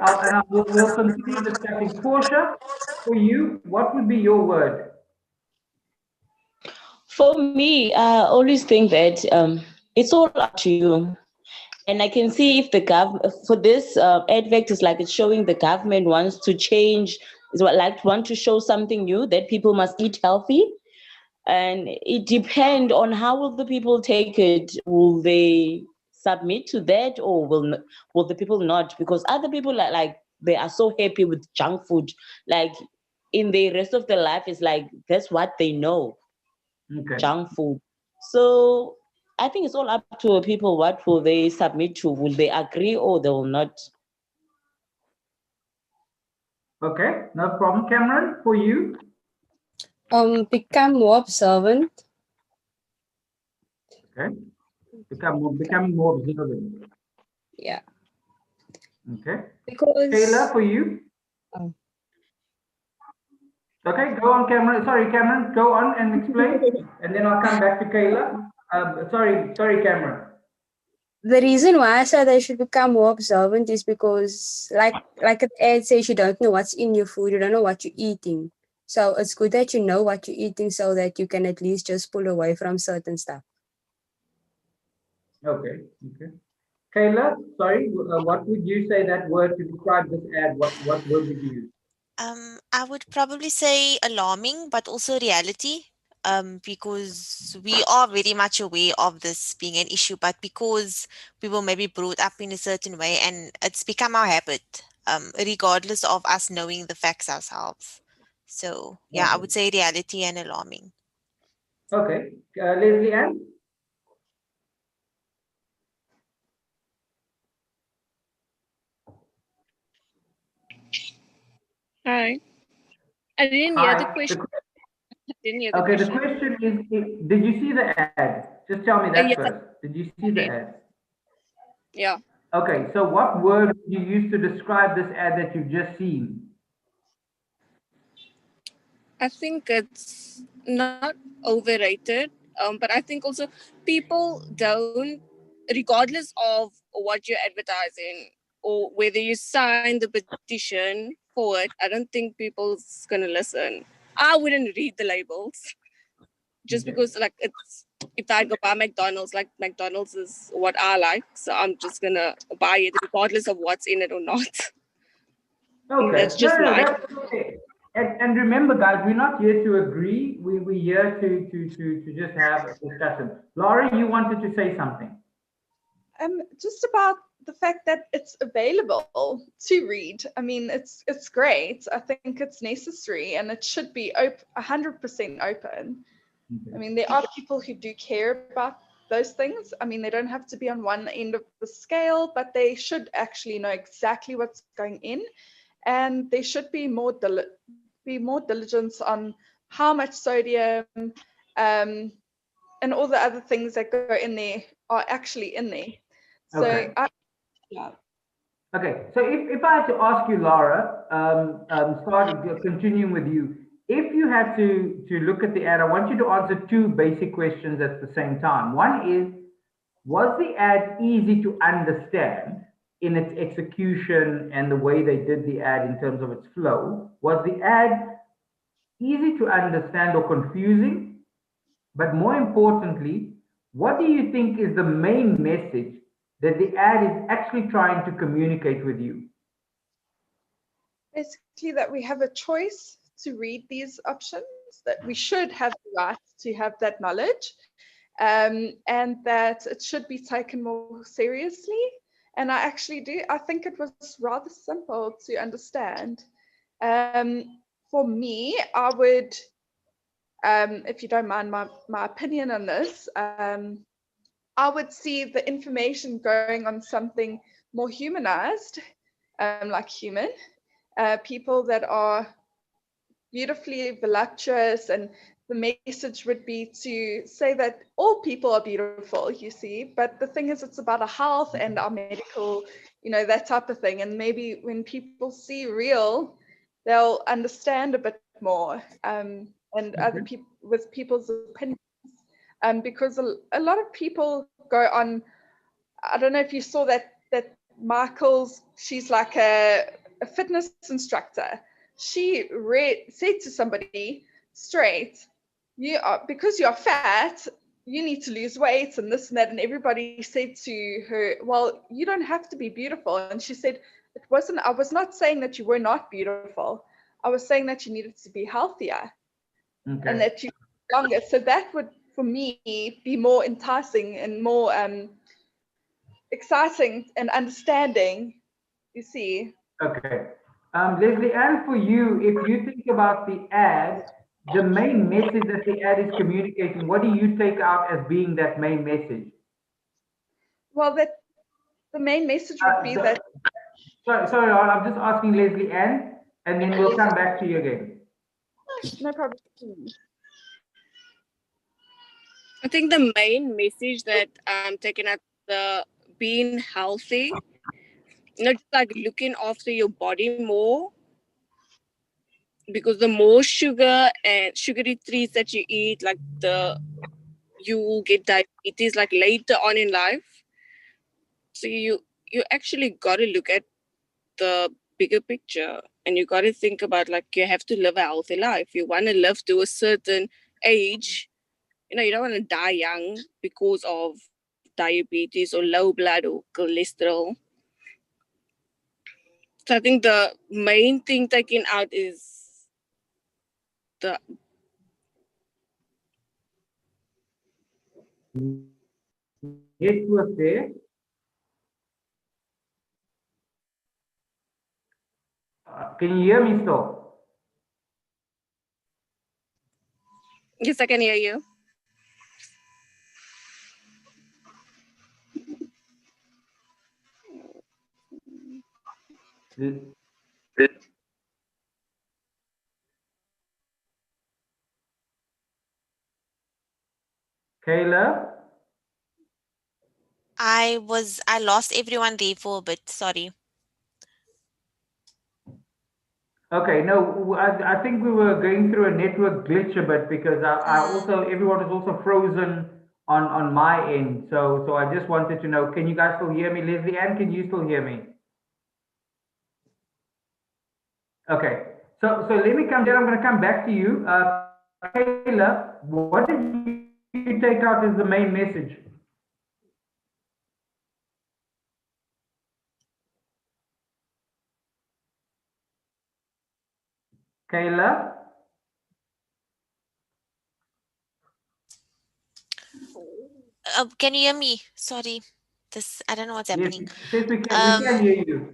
Speaker 8: We'll continue discussing. Portia, for you, what would be your word?
Speaker 3: For me, I always think that it's all up to you. And I can see if the government for this advert is like it's showing the government wants to change, is what like want to show something new that people must eat healthy, and it depends on how will the people take it. Will they submit to that, or will the people not? Because other people are like they are so happy with junk food, like in the rest of their life is like that's what they know,
Speaker 8: Okay.
Speaker 3: junk food. So I think it's all up to people. What will they submit to? Will they agree or they will not?
Speaker 8: Okay. No problem. Cameron, for you?
Speaker 6: Become more observant.
Speaker 8: Okay. Becoming more observant.
Speaker 6: Yeah,
Speaker 8: Okay. Kayla,
Speaker 6: because
Speaker 8: for you?
Speaker 6: um,
Speaker 8: Okay, go on, Cameron. Sorry, Cameron, go on and explain, and then I'll come back to Kayla. Sorry, Cameron.
Speaker 6: the reason why I said they should become more observant is because, like it ad says, you don't know what's in your food, you don't know what you're eating. So it's good that you know what you're eating so that you can at least just pull away from certain stuff.
Speaker 8: Okay, okay. Kayla, sorry, what would you say that word to describe this ad? What word would you use?
Speaker 5: I would probably say alarming, but also reality. Because we are very much aware of this being an issue, but because we were maybe brought up in a certain way and it's become our habit, regardless of us knowing the facts ourselves. So yeah, I
Speaker 8: Okay,
Speaker 5: would say reality and alarming.
Speaker 8: okay. Leslie Ann?
Speaker 9: Hi. I didn't hear the
Speaker 8: Hi.
Speaker 9: question. I didn't hear the
Speaker 8: Okay, the
Speaker 9: question.
Speaker 8: question is, did you see the ad? Just tell me that
Speaker 9: Yes,
Speaker 8: first. Did you see
Speaker 9: I
Speaker 8: the
Speaker 9: did.
Speaker 8: ad?
Speaker 9: Yeah.
Speaker 8: Okay, so what word would you use to describe this ad that you've just seen?
Speaker 9: I think it's not overrated. But I think also people don't, regardless of what you're advertising or whether you sign the petition for it, I don't think people's gonna listen. I wouldn't read the labels just
Speaker 8: Okay.
Speaker 9: because like it's if I go buy McDonald's, like McDonald's is what I like, so I'm just gonna buy it regardless of what's in it or not.
Speaker 8: Okay.
Speaker 9: That's
Speaker 8: No,
Speaker 9: just
Speaker 8: no, no,
Speaker 9: life.
Speaker 8: that's okay. And remember, guys, we're not here to agree. We're here to just have a discussion. Laura, you wanted to say something.
Speaker 4: Just about the fact that it's available to read. I mean, it's great. I think it's necessary, and it should be 100% open. I mean, there are people who do care about those things. I mean, they don't have to be on one end of the scale, but they should actually know exactly what's going in, and there should be more diligence on how much sodium and all the other things that go in there are actually in there. So
Speaker 8: Okay.
Speaker 4: yeah.
Speaker 8: Okay, so if I had to ask you, Laura, continuing with you, if you had to look at the ad, I want you to answer two basic questions at the same time. One is, was the ad easy to understand in its execution and the way they did the ad in terms of its flow? Was the ad easy to understand or confusing? But more importantly, what do you think is the main message that the ad is actually trying to communicate with you?
Speaker 4: Basically, that we have a choice to read these options, that we should have the right to have that knowledge, and that it should be taken more seriously. And I actually do. I think it was rather simple to understand. For me, I would, if you don't mind my opinion on this, I would see the information going on something more humanized, like human. People that are beautifully voluptuous, and the message would be to say that all people are beautiful, you see, but the thing is, it's about our health and our medical, that type of thing. And maybe when people see real, they'll understand a bit more, and other people with people's opinions, because a lot of people go on. I don't know if you saw that Michael's, she's like a fitness instructor. She said to somebody straight, you are, because you're fat, you need to lose weight and this and that. And everybody said to her, well, you don't have to be beautiful. And she said, I was not saying that you were not beautiful. I was saying that you needed to be healthier, and that you longer. So that would, for me, be more enticing and more exciting and understanding, you see.
Speaker 8: Okay. Leslie, and for you, if you think about the ad, the main message that the ad is communicating, what do you take out as being that main message?
Speaker 4: Well, that the main message would be that.
Speaker 8: Sorry, I'm just asking Leslie Ann, and then we'll come back to you again.
Speaker 4: No problem.
Speaker 9: I think the main message that I'm taking out, the being healthy, not like looking after your body more, because the more sugar and sugary treats that you eat, like you will get diabetes like later on in life. So you actually got to look at the bigger picture, and you got to think about, like, you have to live a healthy life. You want to live to a certain age. You don't want to die young because of diabetes or low blood or cholesterol. So I think the main thing taken out is the
Speaker 8: Network there. Can you hear me still?
Speaker 9: yes, I can hear you.
Speaker 8: Kayla?
Speaker 5: I lost everyone there for a bit. Sorry.
Speaker 8: Okay, no, I think we were going through a network glitch a bit because everyone is also frozen on my end. So I just wanted to know, can you guys still hear me? Leslie Ann, can you still hear me? Okay, so let me come there. I'm going to come back to you. Kayla, what did you take out as the main message? Kayla?
Speaker 5: Can you hear me? Sorry, this I don't know what's
Speaker 8: Yes,
Speaker 5: happening.
Speaker 8: yes, we can hear you.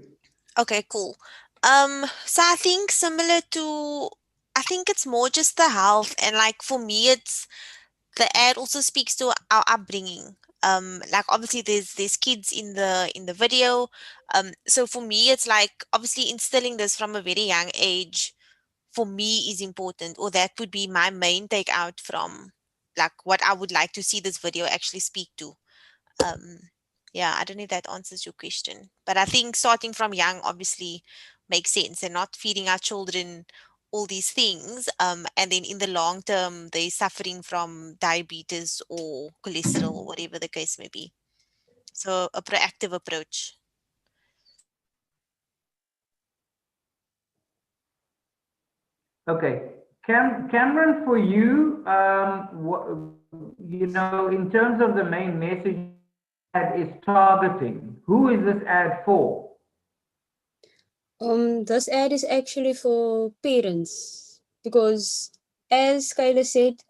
Speaker 5: Okay, cool. So I think similar to, I think it's more just the health, and like for me, it's the ad also speaks to our upbringing. Like obviously there's kids in the video. So for me, it's like obviously instilling this from a very young age for me is important, or that would be my main takeout from like what I would like to see this video actually speak to. um yeah, I don't know if that answers your question, but I think starting from young obviously makes sense, and not feeding our children all these things, and then in the long term they're suffering from diabetes or cholesterol or whatever the case may be. So a proactive approach.
Speaker 8: Okay. Cameron, for you, in terms of the main message ad is targeting, who is this ad for?
Speaker 6: This ad is actually for parents because, as Kyla said,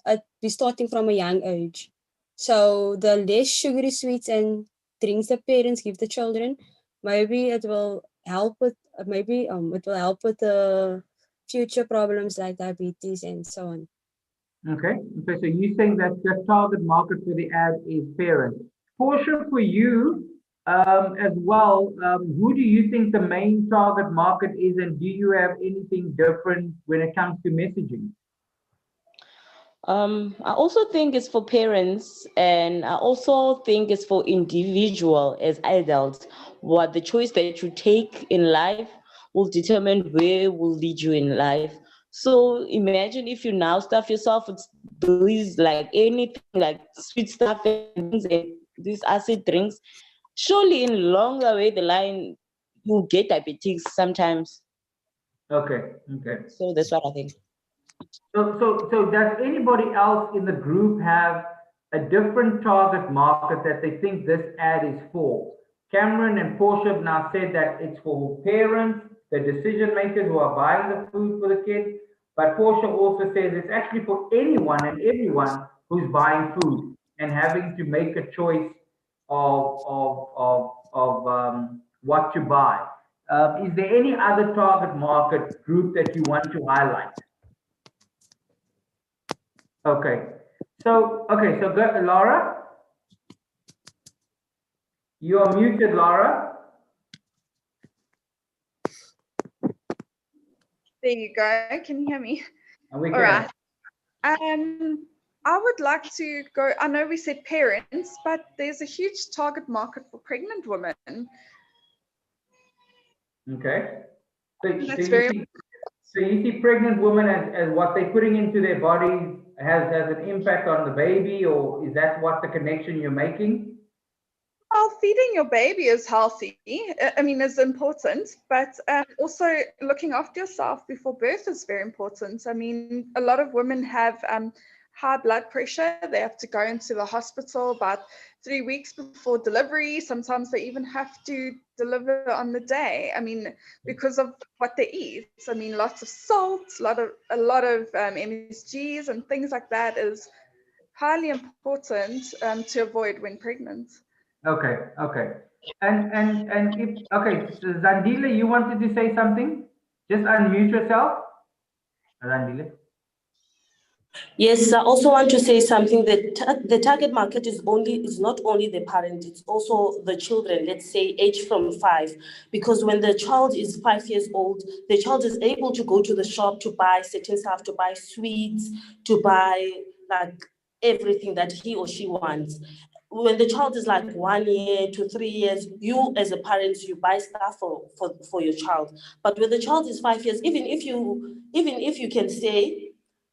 Speaker 6: we're starting from a young age. So the less sugary sweets and drinks the parents give the children, maybe it will help with it will help with the future problems like diabetes and so on.
Speaker 8: Okay. Okay. So you saying that the target market for the ad is parents. Portia, for you as well, who do you think the main target market is, and do you have anything different when it comes to messaging?
Speaker 3: I also think it's for parents, and I also think it's for individual as adults. What the choice that you take in life will determine where will lead you in life. So imagine if you now stuff yourself with these like anything like sweet stuff and things and these acid drinks. Surely in longer way the line you get diabetes sometimes.
Speaker 8: Okay. Okay.
Speaker 3: So that's what I think.
Speaker 8: So does anybody else in the group have a different target market that they think this ad is for? Cameron and Portia have now said that it's for parents, the decision makers who are buying the food for the kids. But Portia also says it's actually for anyone and everyone who's buying food and having to make a choice of what to buy. Is there any other target market group that you want to highlight? Okay. So good, Laura, you are muted, Laura.
Speaker 4: There you go. Can you hear me?
Speaker 8: And we
Speaker 4: All
Speaker 8: can.
Speaker 4: right. I would like to go. I know we said parents, but there's a huge target market for pregnant women.
Speaker 8: Okay. So, so
Speaker 4: That's
Speaker 8: you
Speaker 4: very
Speaker 8: see, so you see pregnant women as what they're putting into their bodies has an impact on the baby, or is that what the connection you're making?
Speaker 4: well. Feeding your baby is healthy. I mean, is important, but also looking after yourself before birth is very important. I mean, a lot of women have high blood pressure. They have to go into the hospital about 3 weeks before delivery. Sometimes they even have to deliver on the day. I mean, because of what they eat. I mean, lots of salt, a lot of MSGs and things like that is highly important to avoid when pregnant.
Speaker 8: Okay, okay. And if okay, so Zandile, you wanted to say something? Just unmute yourself. Zandile.
Speaker 2: Yes, I also want to say something that the target market is not only the parent, it's also the children, let's say age from 5. Because when the child is 5 years old, the child is able to go to the shop to buy certain stuff, to buy sweets, to buy like everything that he or she wants. When the child is like 1 year to 3 years, you as a parent, you buy stuff for your child. But when the child is 5 years, even if you can say,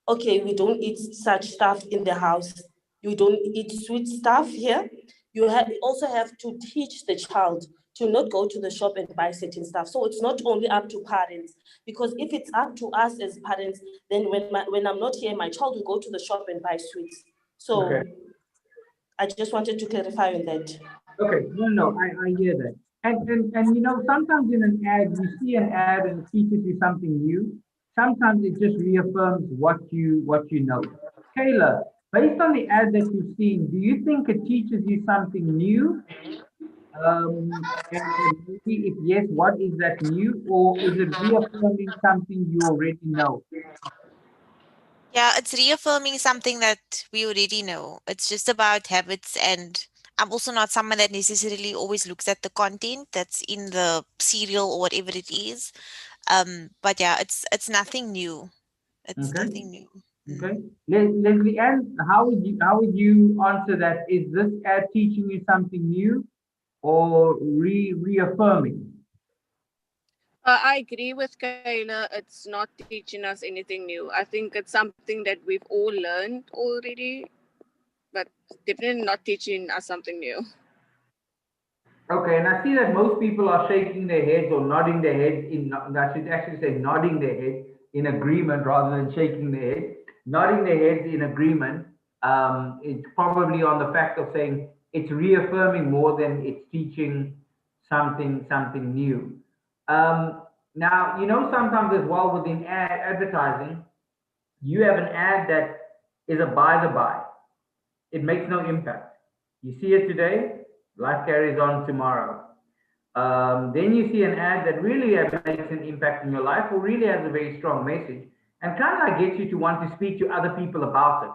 Speaker 2: okay, we don't eat such stuff in the house, you don't eat sweet stuff here, you also have to teach the child to not go to the shop and buy certain stuff. So it's not only up to parents, because if it's up to us as parents, then when I'm not here, my child will go to the shop and buy sweets. So
Speaker 8: Okay.
Speaker 2: I just wanted to clarify on that.
Speaker 8: Okay. No, I hear that. And sometimes in an ad, you see an ad and it teaches you something new. sometimes it just reaffirms what you know. Kayla, based on the ad that you've seen, do you think it teaches you something new? And maybe if yes, what is that new, or is it reaffirming something you already know?
Speaker 5: Yeah, it's reaffirming something that we already know. It's just about habits, and I'm also not someone that necessarily always looks at the content that's in the cereal or whatever it is. But yeah, it's nothing new. It's
Speaker 8: Okay,
Speaker 5: nothing new.
Speaker 8: okay.
Speaker 5: Mm.
Speaker 8: Leslie Ann, how would you answer that? Is this ad teaching you something new or reaffirming?
Speaker 9: I agree with Kayla. It's not teaching us anything new. I think it's something that we've all learned already, but definitely not teaching us something new.
Speaker 8: Okay, and I see that most people are shaking their heads or nodding their heads I should actually say nodding their head in agreement rather than shaking their head. Nodding their heads in agreement. It's probably on the fact of saying it's reaffirming more than it's teaching something new. Now, sometimes as well within advertising, you have an ad that is a by the by. It makes no impact. You see it today, life carries on tomorrow. Then you see an ad that really makes an impact in your life or really has a very strong message and kind of like gets you to want to speak to other people about it.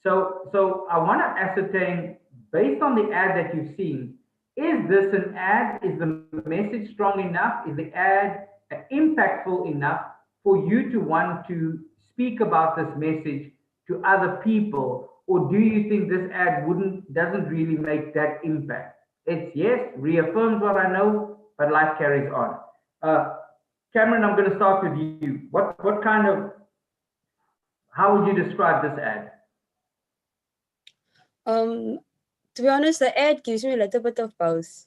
Speaker 8: So I want to ascertain, based on the ad that you've seen, is this an ad? Is the message strong enough? Is the ad impactful enough for you to want to speak about this message to other people? Or do you think this ad doesn't really make that impact? It's yes, reaffirms what I know, but life carries on. Uh, Cameron, I'm going to start with you. What kind of, how would you describe this ad?
Speaker 6: Um, to be honest, the ad gives me a little bit of both,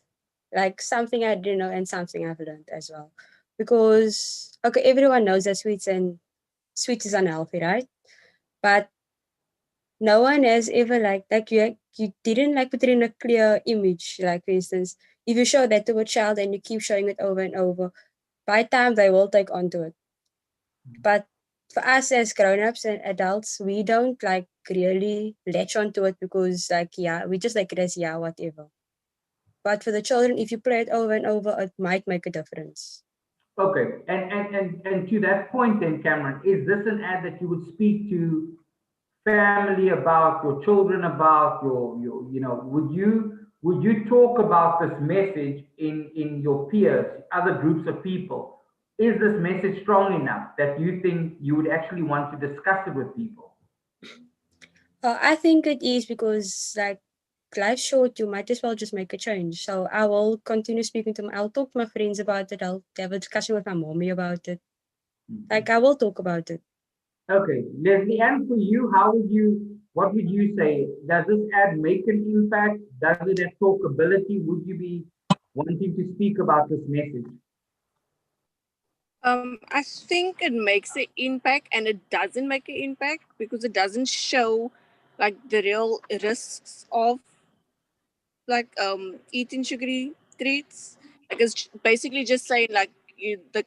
Speaker 6: like something I didn't know and something I've learned as well. Because okay, everyone knows that sweets is unhealthy, right? But no one has ever like you didn't like put it in a clear image. Like for instance, if you show that to a child and you keep showing it over and over, by time they will take onto it. But for us as grown-ups and adults, we don't like really latch onto it because like yeah, we just like it as yeah, whatever. But for the children, if you play it over and over, it might make a difference.
Speaker 8: Okay, and to that point then, Cameron, is this an ad that you would speak to family about, your children about, would you talk about this message in your peers, other groups of people? Is this message strong enough that you think you would actually want to discuss it with people?
Speaker 6: I think it is because like life's short, you might as well just make a change. So I will continue speaking to I'll talk to my friends about it. I'll have a discussion with my mommy about it. Like I will talk about it.
Speaker 8: Okay, Leslie, and for you, what would you say? Does this ad make an impact? Does it have talkability? Would you be wanting to speak about this message?
Speaker 9: I think it makes an impact and it doesn't make an impact because it doesn't show like the real risks of eating sugary treats. Like it's basically just saying like the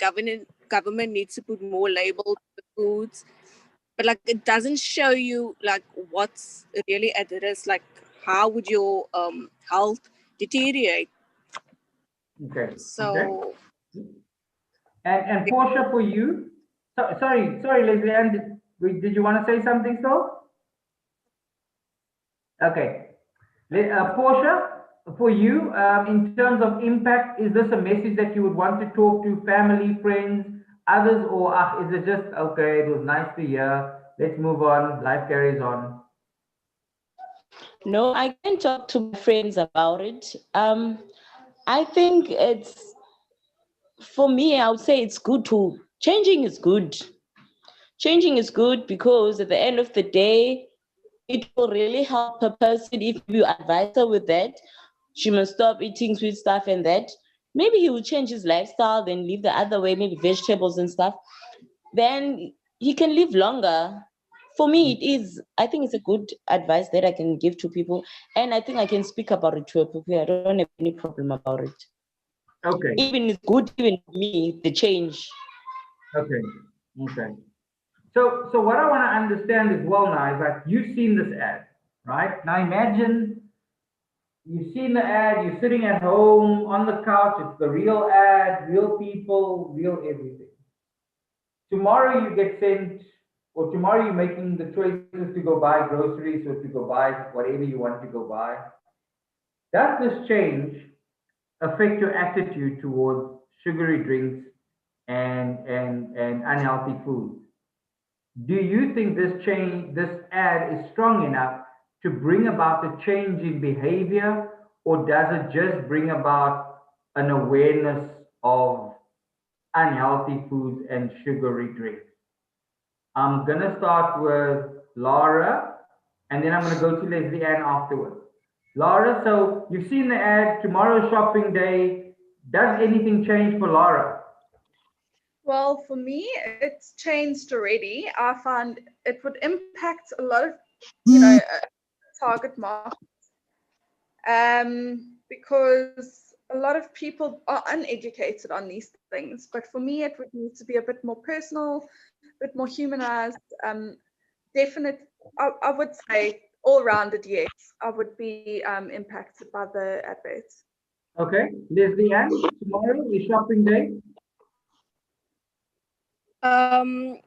Speaker 9: government needs to put more labels on the foods, but like it doesn't show you like what's really at risk. Like how would your health deteriorate?
Speaker 8: Okay, okay.
Speaker 9: So
Speaker 8: And Portia, for you, sorry, Leslie, and did you want to say something so? Okay. Portia, for you, in terms of impact, is this a message that you would want to talk to family, friends, others, or is it just, okay, it was nice to hear, let's move on, life carries on?
Speaker 3: No, I can talk to my friends about it. I think it's, for me, I would say it's good to, changing is good. Changing is good because at the end of the day, it will really help a person if you advise her with that. She must stop eating sweet stuff and that. Maybe he will change his lifestyle, then live the other way, maybe vegetables and stuff. Then he can live longer. For me, it is, I think it's a good advice that I can give to people. And I think I can speak about it to people. I don't have any problem about it.
Speaker 8: Okay,
Speaker 3: Even it's good, even me, the change.
Speaker 8: okay. Okay. So what I want to understand as well now is that you've seen this ad, right? Now imagine you've seen the ad, you're sitting at home on the couch, it's the real ad, real people, real everything. Tomorrow you get sent, or tomorrow you're making the choices to go buy groceries or to go buy whatever you want to go buy. Does this change affect your attitude towards sugary drinks and unhealthy foods? Do you think this ad is strong enough to bring about a change in behavior, or does it just bring about an awareness of unhealthy foods and sugary drinks? I'm gonna start with Laura, and then I'm gonna go to Leslie Ann afterwards. Laura, so you've seen the ad, tomorrow's shopping day. Does anything change for Laura?
Speaker 4: Well, for me, it's changed already. I find it would impact a lot of, target market, because a lot of people are uneducated on these things. But for me, it would need to be a bit more personal, a bit more humanized. Definite, I would say all-rounded, yes. I would be impacted by the adverts.
Speaker 8: Okay, Leslie Ann, tomorrow is shopping day.
Speaker 9: Um,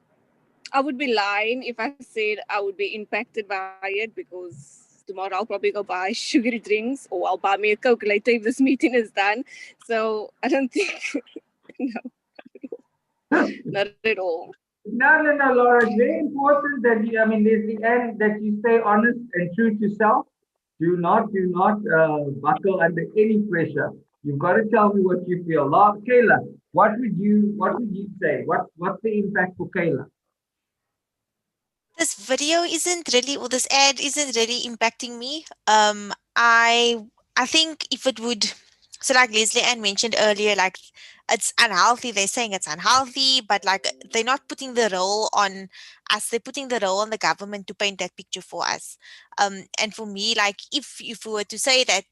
Speaker 9: I would be lying if I said I would be impacted by it, because tomorrow I'll probably go buy sugary drinks, or I'll buy me a Coke later if this meeting is done. So I don't think, no, not at all.
Speaker 8: No, Laura. It's very important that you, I mean, Leslie Ann, that you stay honest and true to self. Do not buckle under any pressure. You've got to tell me what you feel. Laura, Kayla, what would you say? What's the impact for Kayla?
Speaker 5: This video isn't really, or this ad isn't really impacting me. I think if it would, so like Leslie Ann mentioned earlier, like it's unhealthy. They're saying it's unhealthy, but like they're not putting the role on us. They're putting the role on the government to paint that picture for us. And for me, like if we were to say that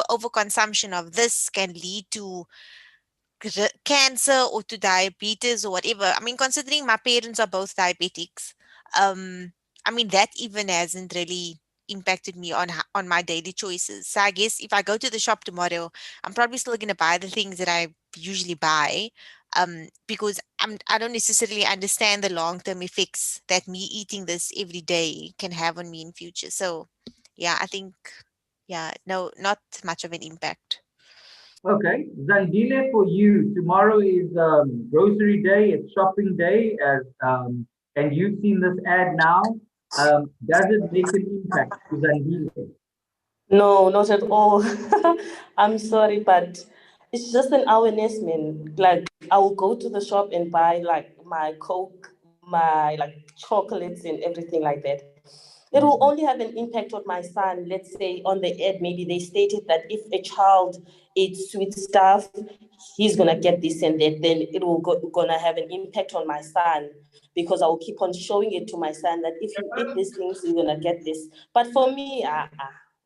Speaker 5: overconsumption of this can lead to cancer or to diabetes or whatever. I mean, considering my parents are both diabetics, I mean that even hasn't really impacted me on my daily choices. So I guess if I go to the shop tomorrow, I'm probably still gonna buy the things that I usually buy, because I don't necessarily understand the long term effects that me eating this every day can have on me in future. So yeah, I think no, not much of an impact.
Speaker 8: Okay, Zandile, for you, tomorrow is grocery day. It's shopping day, and you've seen this ad now. Does it make an impact to Zandile?
Speaker 2: No, not at all. I'm sorry, but it's just an awareness, man. Like I will go to the shop and buy like my Coke, my like chocolates and everything like that. It will only have an impact on my son. Let's say on the ad, maybe they stated that if a child eats sweet stuff, he's gonna get this and that. Then it will gonna have an impact on my son, because I will keep on showing it to my son that if you eat these things, you're gonna get this. But for me,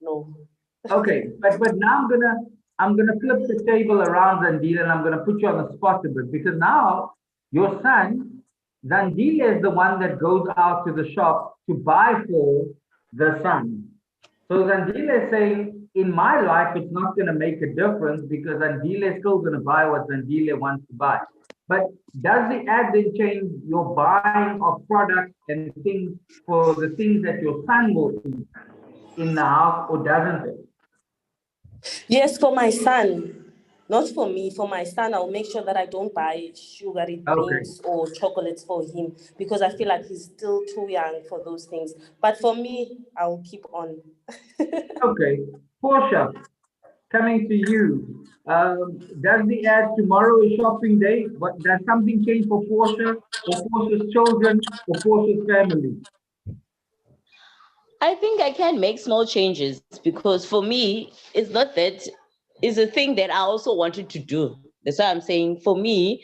Speaker 2: no.
Speaker 8: Okay, but now I'm gonna flip the table around, Zandile, and I'm gonna put you on the spot a bit, because now your son, Zandile, is the one that goes out to the shop to buy for the son. So Zandile is saying, in my life, it's not gonna make a difference because Zandile is still gonna buy what Zandile wants to buy. But does the ad then change your buying of products and things for the things that your son will eat in the house, or doesn't it?
Speaker 2: Yes, for my son, not for me. For my son, I'll make sure that I don't buy sugary
Speaker 8: Okay.
Speaker 2: drinks or chocolates for him, because I feel like he's still too young for those things. But for me, I'll keep on.
Speaker 8: Okay. Portia, coming to you. Does the ad tomorrow is shopping day? But does something change for Portia or Portia's children or Portia's family?
Speaker 3: I think I can make small changes because for me, it's not that it's a thing that I also wanted to do. That's why I'm saying for me,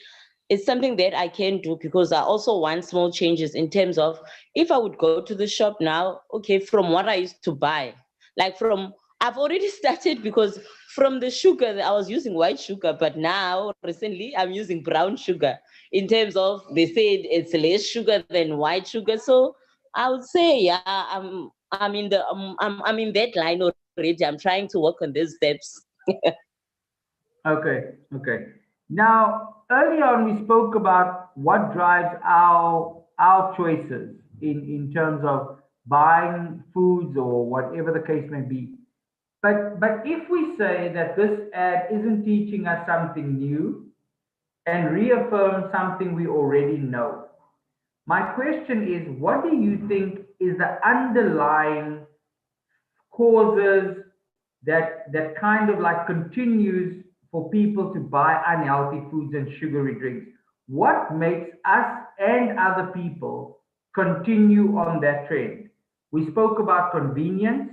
Speaker 3: it's something that I can do because I also want small changes in terms of if I would go to the shop now, okay, from what I used to buy, like from I've already started because from the sugar, I was using white sugar, but now recently I'm using brown sugar. In terms of, they said it's less sugar than white sugar, so I would say, yeah, I'm in that line already. I'm trying to work on these steps.
Speaker 8: Okay, okay. Now, earlier on, we spoke about what drives our choices in terms of buying foods or whatever the case may be. But if we say that this ad isn't teaching us something new and reaffirms something we already know, my question is, what do you think is the underlying causes that kind of like continues for people to buy unhealthy foods and sugary drinks? What makes us and other people continue on that trend? We spoke about convenience,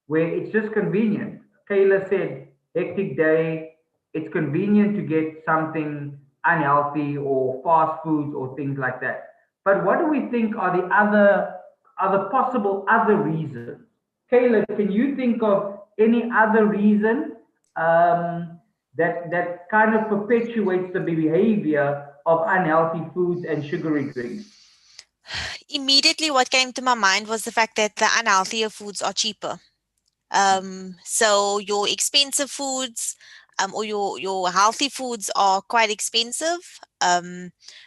Speaker 8: where it's just convenient. Kayla said, hectic day, it's convenient to get something unhealthy or fast foods or things like that. But what do we think are the other possible other reasons? Kayla, can you think of any other reason that kind of perpetuates the behavior of unhealthy foods and sugary drinks?
Speaker 5: Immediately, what came to my mind was the fact that the unhealthier foods are cheaper. So your expensive foods, or your healthy foods are quite expensive.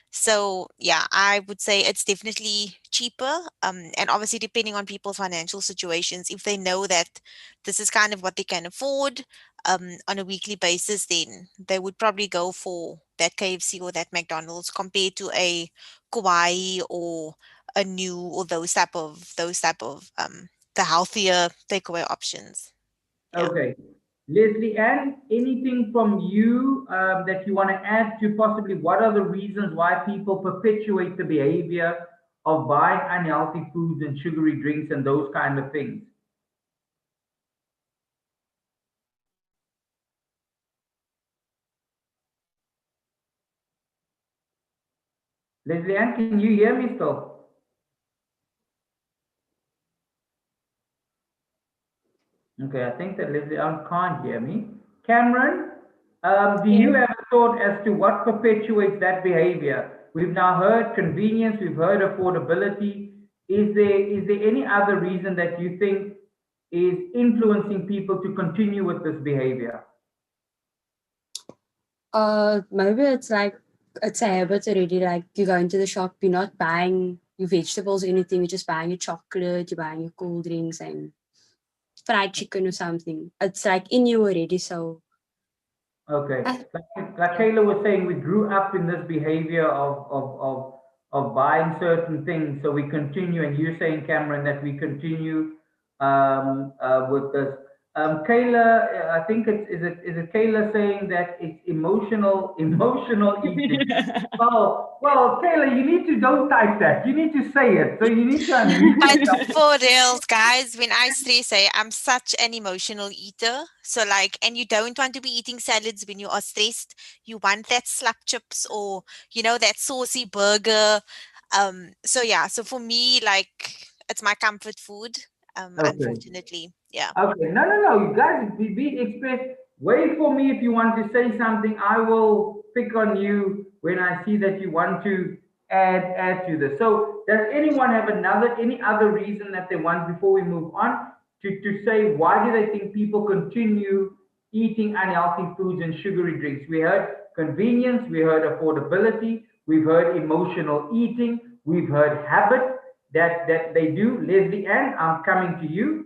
Speaker 5: So yeah, I would say it's definitely cheaper. And obviously depending on people's financial situations, if they know that this is kind of what they can afford, on a weekly basis, then they would probably go for that KFC or that McDonald's compared to a Kauai or a new or those type of the healthier takeaway options. Yeah.
Speaker 8: Okay. Leslie Ann, anything from you that you want to add to possibly what are the reasons why people perpetuate the behavior of buying unhealthy foods and sugary drinks and those kind of things? Leslie Ann, can you hear me still? Okay, I think that Leslie Ann can't hear me. Cameron, do you
Speaker 6: Yes.
Speaker 8: have a thought as to what perpetuates that behavior? We've now heard convenience, we've heard affordability. Is there any other reason that you think is influencing people to continue with this behavior?
Speaker 6: Maybe it's a habit already. Like you go into the shop, you're not buying your vegetables or anything. You're just buying your chocolate, you're buying your cool drinks and fried chicken or something. It's like in you already. So
Speaker 8: Okay.
Speaker 6: I,
Speaker 8: Like Kayla was saying, we grew up in this behavior of buying certain things. So we continue, and you're saying, Cameron, that we continue with this. Kayla, I think is it Kayla saying that it's emotional eating? Well, Kayla, you need to don't type that. You need to say it. So you need to unmute
Speaker 5: But
Speaker 8: yourself.
Speaker 5: for reals, guys, when I stress, I'm such an emotional eater. So like, and you don't want to be eating salads when you are stressed. You want that slap chips or that saucy burger. So yeah, so for me, like, it's my comfort food.
Speaker 8: Okay.
Speaker 5: Unfortunately, yeah.
Speaker 8: Okay, no. You guys, be express. Wait for me if you want to say something. I will pick on you when I see that you want to add to this. So, does anyone have any other reason that they want before we move on to say why do they think people continue eating unhealthy foods and sugary drinks? We heard convenience, we heard affordability, we've heard emotional eating, we've heard habit that they do. Leslie Ann, I'm coming to you.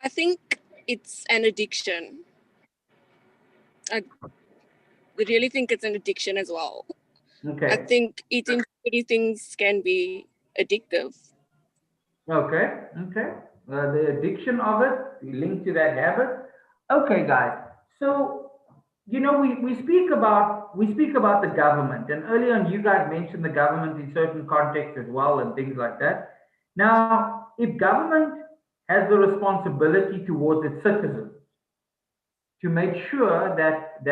Speaker 9: I think it's an addiction. I really think it's an addiction as well. I
Speaker 8: Okay.
Speaker 9: think eating sugary things can be addictive.
Speaker 8: Okay. The addiction of it, we link to that habit. Okay, guys. So, we speak about the government, and earlier on, you guys mentioned the government in certain contexts as well, and things like that. Now, if government has the responsibility towards its citizens to make sure that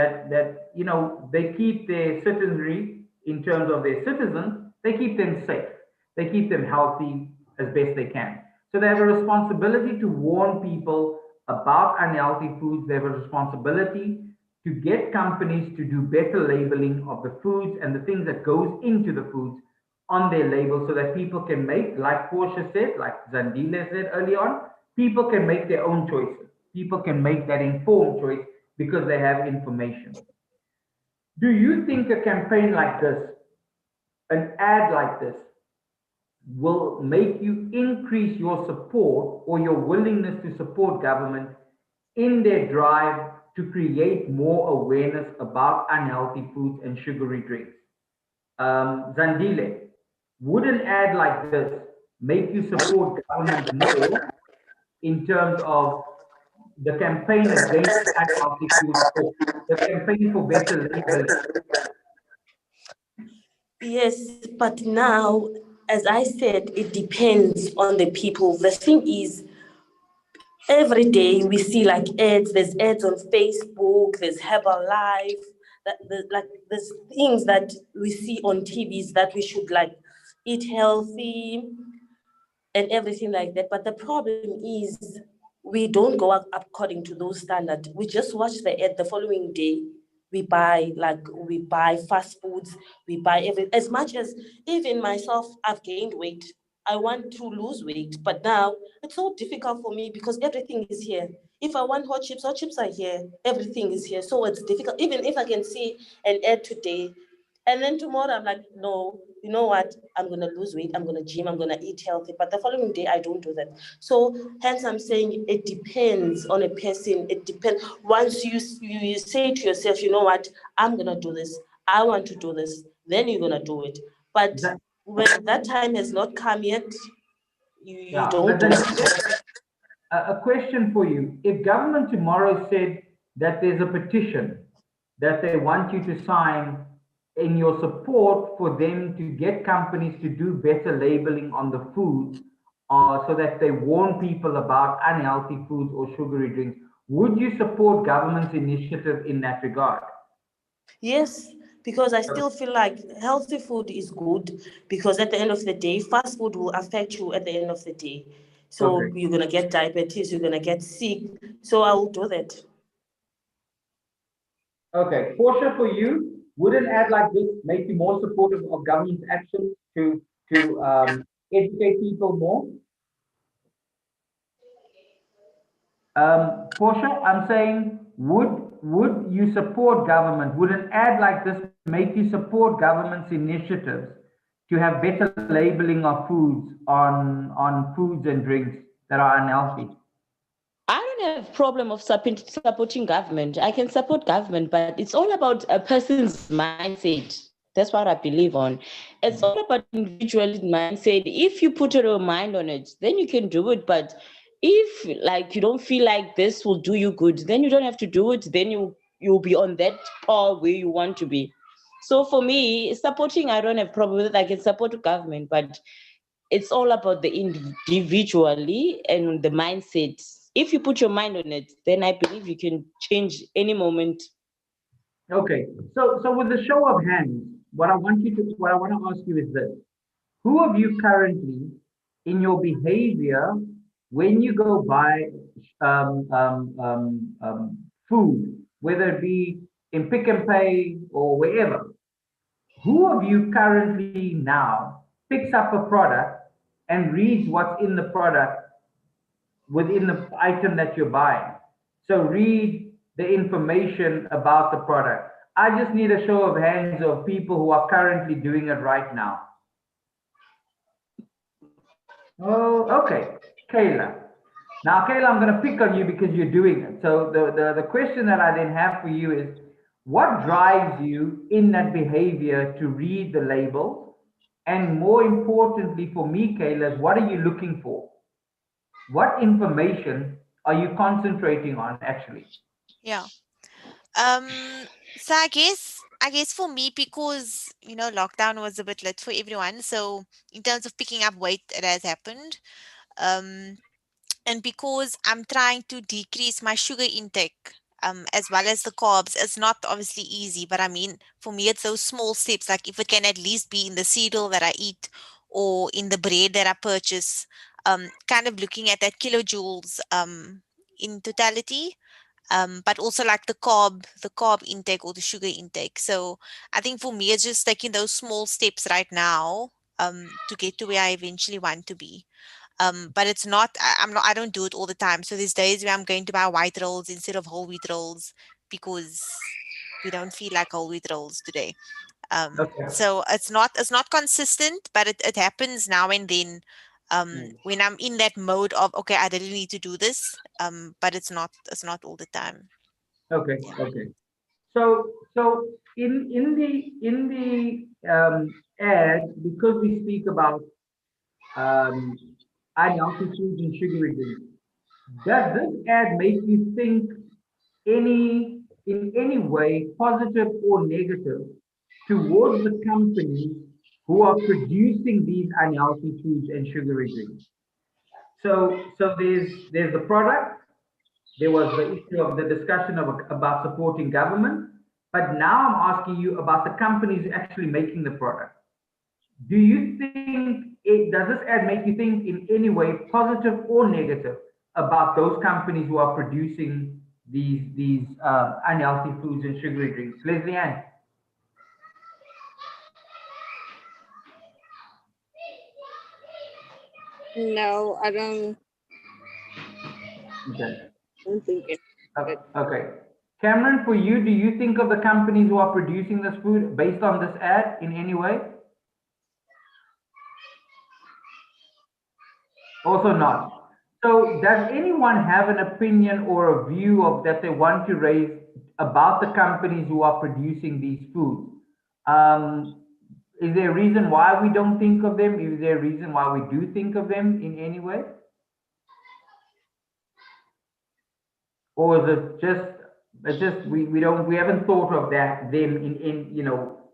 Speaker 8: they keep their citizenry in terms of their citizens, they keep them safe, they keep them healthy as best they can. So they have a responsibility to warn people about unhealthy foods, they have a responsibility to get companies to do better labeling of the foods and the things that goes into the foods on their label so that people can make, like Portia said, like Zandile said early on, people can make their own choices. People can make that informed choice because they have information. Do you think a campaign like this, an ad like this, will make you increase your support or your willingness to support government in their drive to create more awareness about unhealthy foods and sugary drinks? Zandile, would an ad like this make you support government more in terms of the campaign against unhealthy foods or the campaign for better labeling?
Speaker 2: Yes, but now, as I said, it depends on the people. The thing is, every day we see like ads, there's ads on Facebook, there's Herbalife, like there's things that we see on TVs that we should like eat healthy and everything like that. But the problem is we don't go up according to those standards. We just watch the ad the following day. We buy fast foods, we buy as much as even myself, I've gained weight. I want to lose weight, but now it's so difficult for me because everything is here. If I want hot chips are here, everything is here. So it's difficult. Even if I can see an ad today, and then tomorrow I'm like, no, you know what? I'm gonna lose weight, I'm gonna gym, I'm gonna eat healthy. But the following day I don't do that. So hence I'm saying it depends on a person. It depends. Once you say to yourself, you know what, I'm gonna do this, I want to do this, then you're gonna do it. But
Speaker 8: That,
Speaker 2: when that time has not come yet, you
Speaker 8: yeah,
Speaker 2: don't
Speaker 8: but
Speaker 2: do
Speaker 8: then
Speaker 2: it.
Speaker 8: a question for you. If government tomorrow said that there's a petition that they want you to sign in your support for them to get companies to do better labeling on the foods, so that they warn people about unhealthy foods or sugary drinks, would you support government's initiative in that regard?
Speaker 2: Yes, because I still feel like healthy food is good because at the end of the day, fast food will affect you at the end of the day. So
Speaker 8: Okay.
Speaker 2: you're gonna get diabetes, you're gonna get sick. So I will do that.
Speaker 8: Okay. Portia, for you, would an ad like this make you more supportive of government's actions to educate people more? Portia, I'm saying, would you support government? Would an ad like this make you support government's initiatives to have better labeling of foods on foods and drinks that are unhealthy?
Speaker 3: I don't have problem of supporting government. I can support government, but it's all about a person's mindset. That's what I believe on. It's all about individual mindset. If you put your mind on it, then you can do it. But if like you don't feel like this will do you good, then you don't have to do it. Then you'll be on that path where you want to be. So for me, supporting, I don't have problem with it. I can support government, but it's all about the individually and the mindset. If you put your mind on it, then I believe you can change any moment.
Speaker 8: Okay. So with the show of hands, what I want to ask you is this: who of you currently, in your behavior, when you go buy food, whether it be in Pick and Pay or wherever, who of you currently now picks up a product and reads what's in the product within the item that you're buying? So read the information about the product. I just need a show of hands of people who are currently doing it right now. Oh, okay. Kayla. Now, Kayla, I'm going to pick on you because you're doing it. So the question that I then have for you is, what drives you in that behavior to read the labels? And more importantly for me, Kayla, is what are you looking for? What information are you concentrating on actually?
Speaker 5: Yeah. So I guess for me, because lockdown was a bit lit for everyone. So in terms of picking up weight, it has happened. Um, and because I'm trying to decrease my sugar intake, as well as the carbs, it's not obviously easy, but I mean, for me, it's those small steps. Like if it can at least be in the cereal that I eat or in the bread that I purchase, kind of looking at that kilojoules, in totality, but also like the carb intake or the sugar intake. So I think for me, it's just taking those small steps right now to get to where I eventually want to be. But it's not, I don't do it all the time. So there's days where I'm going to buy white rolls instead of whole wheat rolls because we don't feel like whole wheat rolls today.
Speaker 8: Okay.
Speaker 5: So it's not consistent, but it happens now and then when I'm in that mode of, okay, I really need to do this. But it's not all the time.
Speaker 8: Okay.
Speaker 5: Yeah.
Speaker 8: Okay. So in the ad, because we speak about um, unhealthy foods and sugary drinks, does this ad make you think in any way, positive or negative, towards the companies who are producing these unhealthy foods and sugary drinks? So there's the product. There was the issue of the discussion about supporting government, but now I'm asking you about the companies actually making the product. Do you think does this ad make you think in any way, positive or negative, about those companies who are producing these unhealthy foods and sugary drinks? Leslie Ann.
Speaker 9: No,
Speaker 8: Okay.
Speaker 9: don't think it.
Speaker 8: Okay. Cameron, for you, do you think of the companies who are producing this food based on this ad in any way? Also not. So does anyone have an opinion or a view of that they want to raise about the companies who are producing these foods? Is there a reason why we don't think of them? Is there a reason why we do think of them in any way? Or is it just we haven't thought of that them in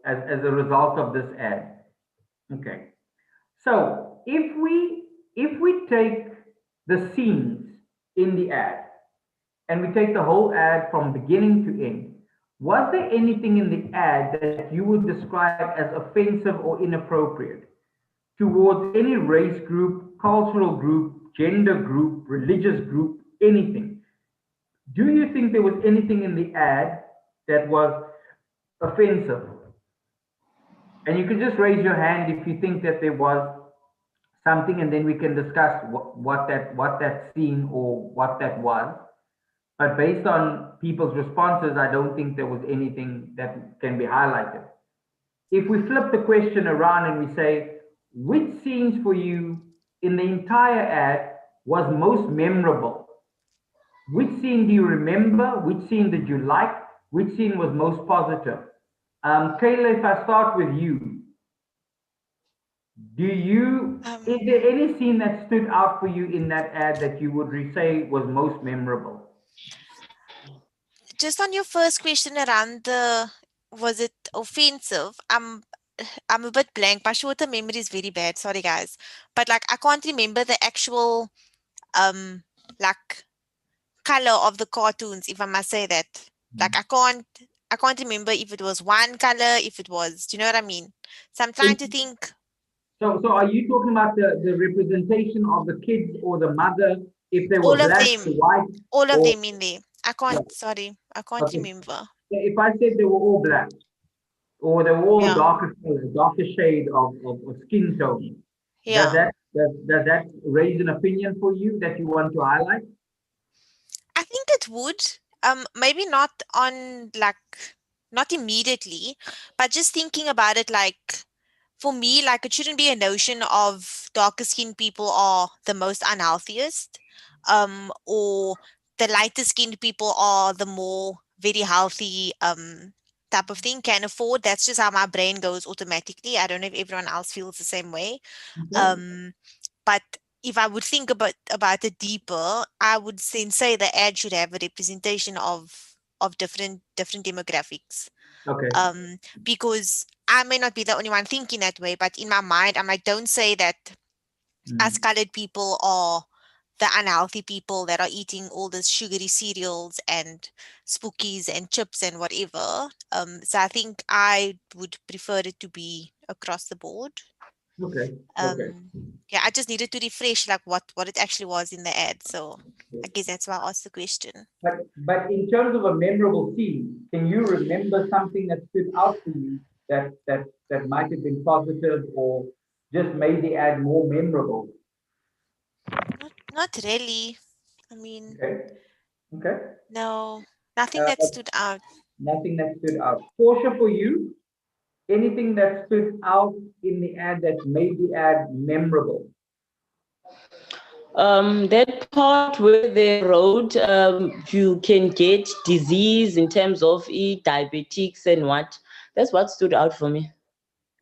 Speaker 8: as a result of this ad? Okay. So if we take the scenes in the ad and we take the whole ad from beginning to end, was there anything in the ad that you would describe as offensive or inappropriate towards any race group, cultural group, gender group, religious group, anything? Do you think there was anything in the ad that was offensive? And you can just raise your hand if you think that there was something, and then we can discuss what that scene or what that was. But based on people's responses, I don't think there was anything that can be highlighted. If we flip the question around and we say, which scenes for you in the entire ad was most memorable? Which scene do you remember? Which scene did you like? Which scene was most positive? Kayla, if I start with you, is there any scene that stood out for you in that ad that you would say was most memorable?
Speaker 5: Just on your first question around was it offensive? I'm a bit blank. My short-term memory is very bad. Sorry, guys, but like I can't remember the actual like color of the cartoons, if I must say that. Like I can't remember if it was one color, if it was. Do you know what I mean? So I'm trying to think.
Speaker 8: So are you talking about the representation of the kids or the mother, if they were
Speaker 5: All of
Speaker 8: black or
Speaker 5: them,
Speaker 8: white,
Speaker 5: all of
Speaker 8: or
Speaker 5: them in there.
Speaker 8: yeah,
Speaker 5: Sorry, I can't
Speaker 8: okay.
Speaker 5: remember.
Speaker 8: So if I said they were all black, or they were all
Speaker 5: Yeah,
Speaker 8: darker shade of skin tone, does
Speaker 5: yeah.
Speaker 8: that raise an opinion for you that you want to highlight?
Speaker 5: I think it would. Maybe not on like not immediately, but just thinking about it, like for me, like it shouldn't be a notion of darker skinned people are the most unhealthiest, or the lighter skinned people are the more very healthy, type of thing, can afford. That's just how my brain goes automatically. I don't know if everyone else feels the same way.
Speaker 8: Okay.
Speaker 5: Um, but if I would think about it deeper, I would then say the ad should have a representation of different demographics.
Speaker 8: Okay.
Speaker 5: Because I may not be the only one thinking that way, but in my mind, I'm like, don't say that us
Speaker 8: Mm.
Speaker 5: colored people are the unhealthy people that are eating all this sugary cereals and spookies and chips and whatever. So I think I would prefer it to be across the board.
Speaker 8: Okay. Okay.
Speaker 5: Yeah, I just needed to refresh like what it actually was in the ad. So I guess that's why I asked the question.
Speaker 8: But in terms of a memorable scene, can you remember something that stood out for you that might have been positive or just made the ad more memorable?
Speaker 5: Not really. I mean,
Speaker 8: Okay. Okay.
Speaker 5: no, nothing
Speaker 8: Uh,
Speaker 5: that stood out.
Speaker 8: Nothing that stood out. Portia, for you, anything that stood out in the ad that made the ad memorable?
Speaker 3: That part where they wrote you can get disease in terms of diabetics and what. That's what stood out for me.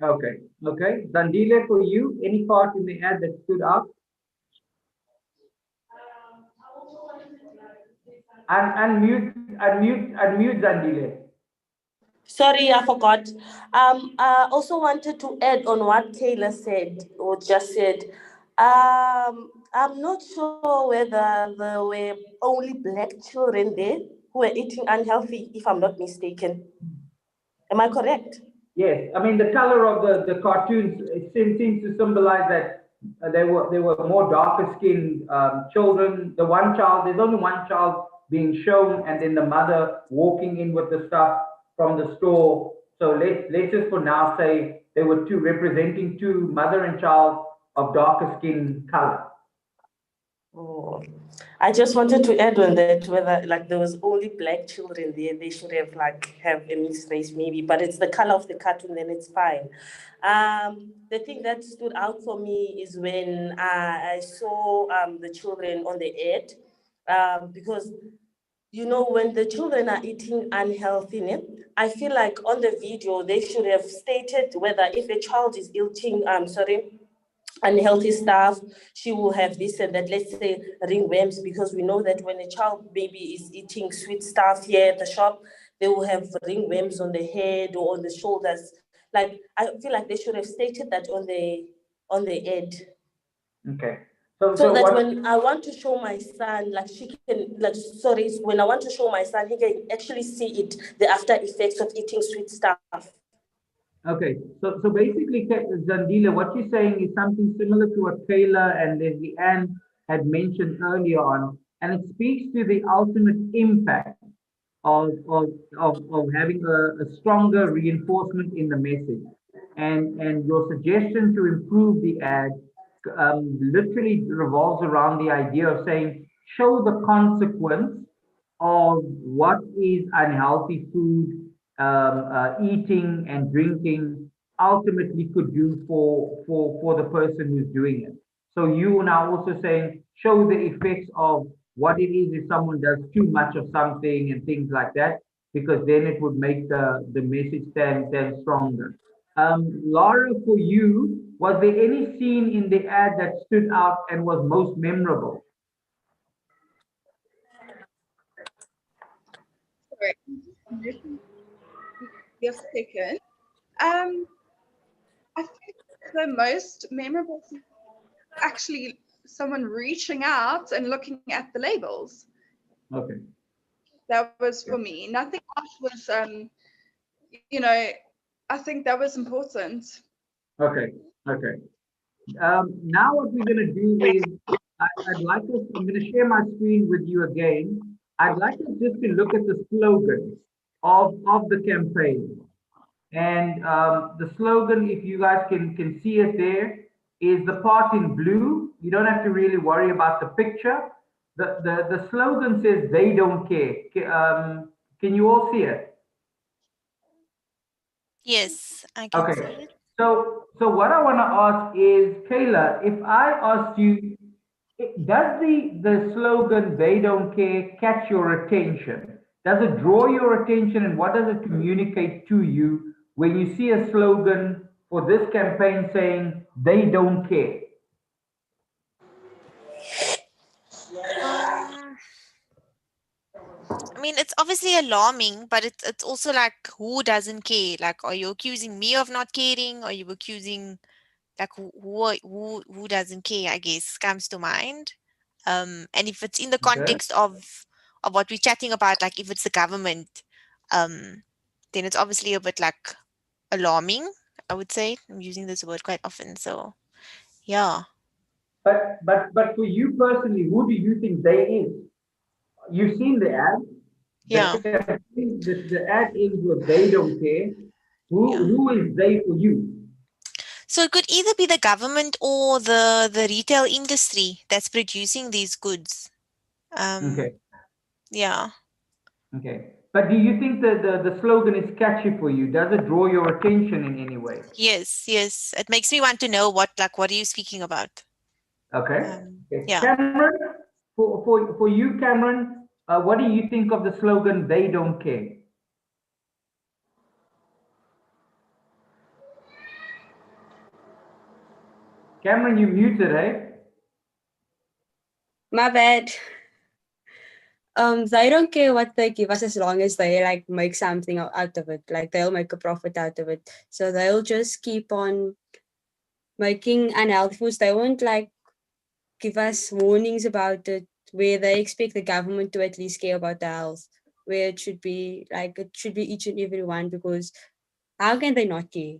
Speaker 8: Okay. Okay. Zandile, for you, any part in the ad that stood out? Unmute Zandile.
Speaker 2: Sorry, I forgot. I also wanted to add on what Kayla said or just said. I'm not sure whether there were only black children there who were eating unhealthy, if I'm not mistaken. Am I correct?
Speaker 8: Yes, I mean the color of the cartoons seems to symbolize that they were more darker skinned children. The one child, there's only one child being shown, and then the mother walking in with the stuff from the store. So let's just for now say there were two representing two mother and child of darker skin color.
Speaker 2: Oh, I just wanted to add on that whether like there was only black children there, they should have like have a mixed race maybe, but it's the color of the cartoon, then it's fine. The thing that stood out for me is when I saw the children on the ad, because you know when the children are eating unhealthy, ne, I feel like on the video they should have stated whether if a child is eating unhealthy stuff, she will have this and that, let's say ringworms, because we know that when a child maybe is eating sweet stuff here at the shop, they will have ringworms on the head or on the shoulders. Like I feel like they should have stated that on the ad.
Speaker 8: Okay.
Speaker 2: So
Speaker 8: So
Speaker 2: that
Speaker 8: what?
Speaker 2: when I want to show my son, like she can, like, sorry, when I want to show my son, he can actually see it, the after effects of eating sweet stuff.
Speaker 8: Okay, so basically, Zandila, what you're saying is something similar to what Kayla and Leslie Ann had mentioned earlier on, and it speaks to the ultimate impact of having a stronger reinforcement in the message. And your suggestion to improve the ad literally revolves around the idea of saying, show the consequence of what is unhealthy food, eating and drinking ultimately could do for the person who's doing it. So you are now also saying show the effects of what it is if someone does too much of something and things like that, because then it would make the message stand stronger. Laura, for you, was there any scene in the ad that stood out and was most memorable?
Speaker 4: Sorry, just a second. Um, I think the most memorable thing is actually someone reaching out and looking at the labels.
Speaker 8: Okay.
Speaker 4: That was for me. Nothing else was, you know, I think that was important.
Speaker 8: Okay. Okay. Now what we're going to do is I'd like us, I'm going to share my screen with you again. I'd like us just to look at the slogans of the campaign. And the slogan, if you guys can see it there, is the part in blue. You don't have to really worry about the picture. The slogan says, they don't care. Can you all see it?
Speaker 5: Yes, I can see
Speaker 8: Okay.
Speaker 5: it.
Speaker 8: So what I want to ask is, Kayla, if I asked you, does the slogan "They don't care" catch your attention? Does it draw your attention, and what does it communicate to you when you see a slogan for this campaign saying "They don't care"?
Speaker 5: Um, I mean, it's obviously alarming, but it's also like who doesn't care? Like, are you accusing me of not caring? Are you accusing like who doesn't care? I guess comes to mind. And if it's in the
Speaker 8: Okay.
Speaker 5: context of what we're chatting about, like if it's the government, then it's obviously a bit like alarming. I would say. I'm using this word quite often. So, yeah.
Speaker 8: But for you personally, who do you think they is? You've seen the ad. The
Speaker 5: Yeah.
Speaker 8: campaign, the ad ends with they don't care.
Speaker 5: Yeah.
Speaker 8: Who is they for you?
Speaker 5: So it could either be the government or the retail industry that's producing these goods. Um,
Speaker 8: Okay,
Speaker 5: yeah.
Speaker 8: okay. But do you think that the slogan is catchy for you? Does it draw your attention in any way?
Speaker 5: Yes, yes. It makes me want to know what are you speaking about?
Speaker 8: Okay. Okay.
Speaker 5: Yeah.
Speaker 8: Cameron, for you, Cameron, what do you think of the slogan "They don't care"? Cameron, you muted, eh?
Speaker 6: My bad. They don't care what they give us as long as they like make something out of it. Like they'll make a profit out of it. So they'll just keep on making unhealthy foods. They won't like give us warnings about it where they expect the government to at least care about the health. Where it should be like it should be each and every one, because how can they not care?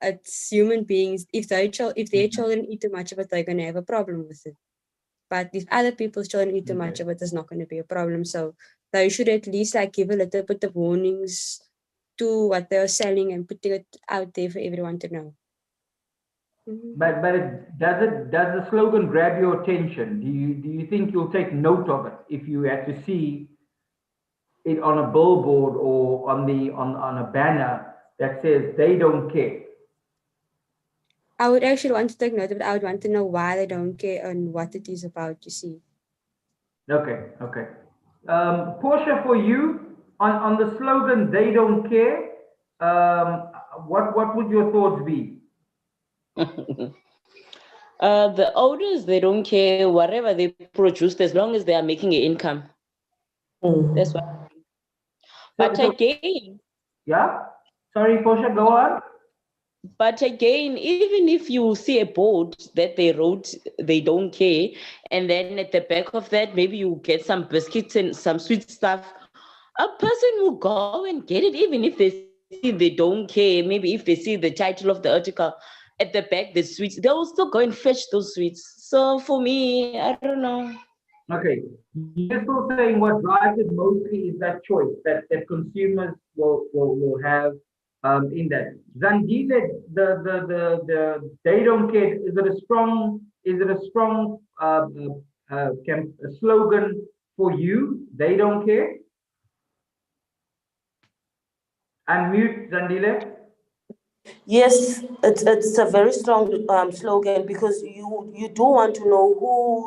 Speaker 6: It's human beings. If their children eat too much of it, they're gonna have a problem with it. But if other people's children eat too much
Speaker 8: Okay.
Speaker 6: of it, it's not going to be a problem. So they should at least like give a little bit of warnings to what they're selling and putting it out there for everyone to know. Mhm.
Speaker 8: But does the slogan grab your attention? Do you think you'll take note of it if you had to see it on a billboard or on a banner that says "They don't care"?
Speaker 6: I would actually want to take note of it. I would want to know why they don't care and what it is about, you see.
Speaker 8: Okay, okay. Portia, for you on the slogan "They don't care," what would your thoughts be?
Speaker 3: The owners, they don't care whatever they produce as long as they are making an income. That's what. But
Speaker 8: So
Speaker 3: again,
Speaker 8: yeah. Sorry, Portia, go on.
Speaker 3: even if you see a board that they wrote, they don't care, and then at the back of that, maybe you get some biscuits and some sweet stuff, a person will go and get it, even if they see they don't care. Maybe if they see the title of the article at the back, the sweets, they will still go and fetch those sweets. So for me, I don't know.
Speaker 8: Okay, you're still saying what drives it mostly is that choice that consumers will have in that. Zandile, they don't care. Is it a strong slogan for you? They don't care. Unmute, Zandile.
Speaker 2: Yes, it's a very strong slogan because you do want to know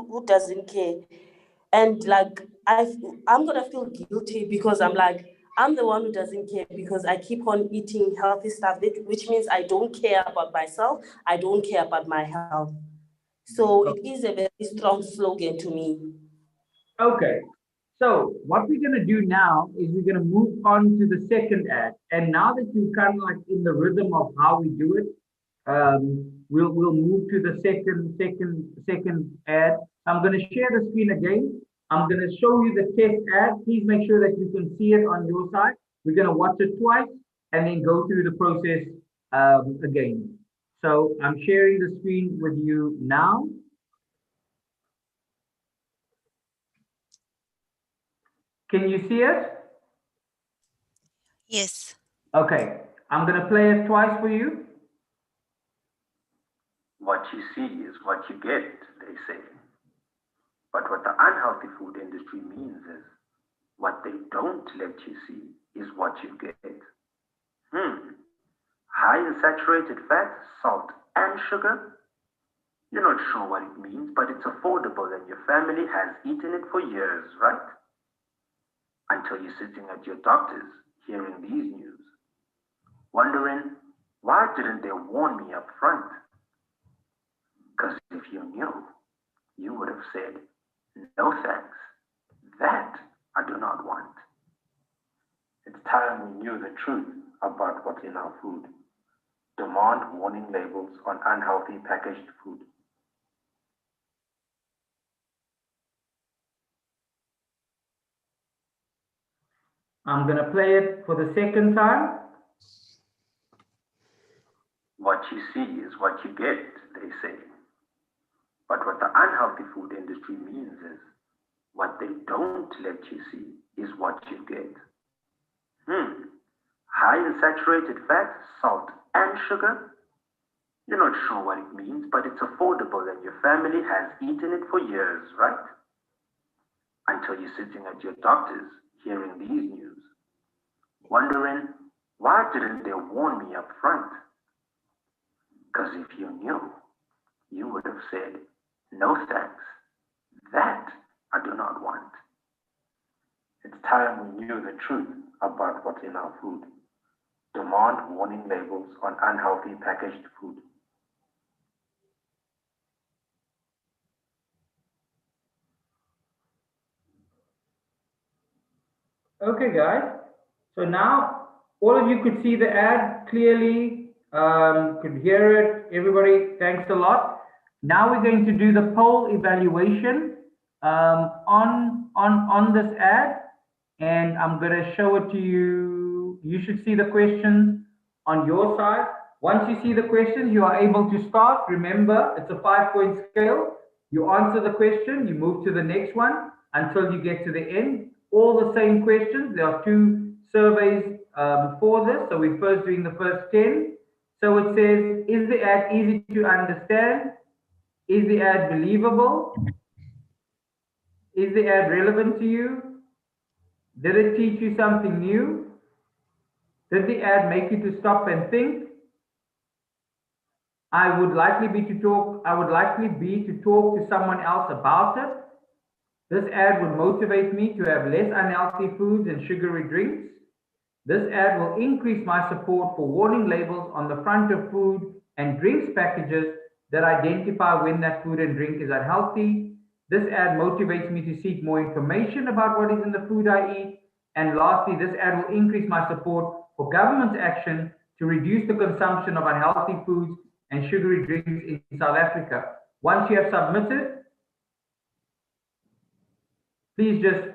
Speaker 2: who doesn't care, and like I'm gonna feel guilty because I'm like I'm the one who doesn't care because I keep on eating healthy stuff, which means I don't care about myself. I don't care about my health. So it is a very strong slogan to me.
Speaker 8: Okay. So what we're going to do now is we're going to move on to the second ad. And now that you're kind of like in the rhythm of how we do it, we'll move to the second ad. I'm going to share the screen again. I'm going to show you the test ad. Please make sure that you can see it on your side. We're going to watch it twice and then go through the process again. So I'm sharing the screen with you now. Can you see it?
Speaker 5: Yes.
Speaker 8: Okay, I'm gonna play it twice for you.
Speaker 10: What you see is what you get, they say. But what the unhealthy food industry means is what they don't let you see is what you get. High in saturated fat, salt, and sugar? You're not sure what it means, but it's affordable and your family has eaten it for years, right? Until you're sitting at your doctor's hearing these news, wondering, why didn't they warn me up front? Because if you knew, you would have said, no thanks, that I do not want. It's time we knew the truth about what's in our food. Demand warning labels on unhealthy packaged food.
Speaker 8: I'm gonna play it for the second time.
Speaker 10: What you see is what you get, they say. But what the unhealthy food industry means is what they don't let you see is what you get. High in saturated fat, salt, and sugar? You're not sure what it means, but it's affordable and your family has eaten it for years, right? Until you're sitting at your doctor's hearing these news, wondering, why didn't they warn me up front? Because if you knew, you would have said, no thanks, that I do not want. It's time we knew the truth about what's in our food. Demand warning labels on unhealthy packaged food.
Speaker 8: Okay, guys. So now all of you could see the ad clearly, could hear it. Everybody, thanks a lot. Now we're going to do the poll evaluation on this ad, and I'm going to show it to you. You should see the questions on your side. Once you see the questions, you are able to start. Remember, it's a 5-point scale. You answer the question, you move to the next one until you get to the end. All the same questions. There are 2 surveys for this. So we're first doing the first 10. So it says, is the ad easy to understand? Is the ad believable? Is the ad relevant to you? Did it teach you something new? Did the ad make you to stop and think? I would likely be to talk to someone else about it. This ad would motivate me to have less unhealthy foods and sugary drinks. This ad will increase my support for warning labels on the front of food and drinks packages that identify when that food and drink is unhealthy. This ad motivates me to seek more information about what is in the food I eat. And lastly, this ad will increase my support for government's action to reduce the consumption of unhealthy foods and sugary drinks in South Africa. Once you have submitted, please just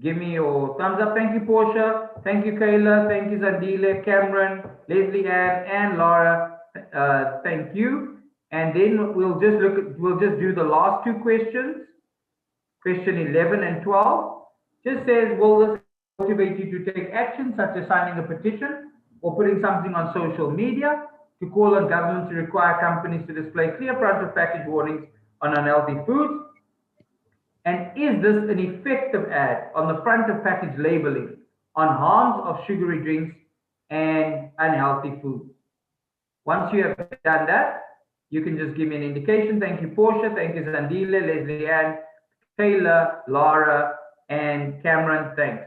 Speaker 8: give me your thumbs up. Thank you, Portia. Thank you, Kayla. Thank you, Zandile, Cameron, Leslie Ann, and Laura. Thank you. And then we'll just do the last 2 questions. Question 11 and 12. Just says, will this motivate you to take action such as signing a petition or putting something on social media to call on government to require companies to display clear front of package warnings on unhealthy foods? And is this an effective ad on the front of package labeling on harms of sugary drinks and unhealthy food? Once you have done that, you can just give me an indication. Thank you, Portia. Thank you, Zandile, Leslie Ann, Taylor, Laura, and Cameron. Thanks.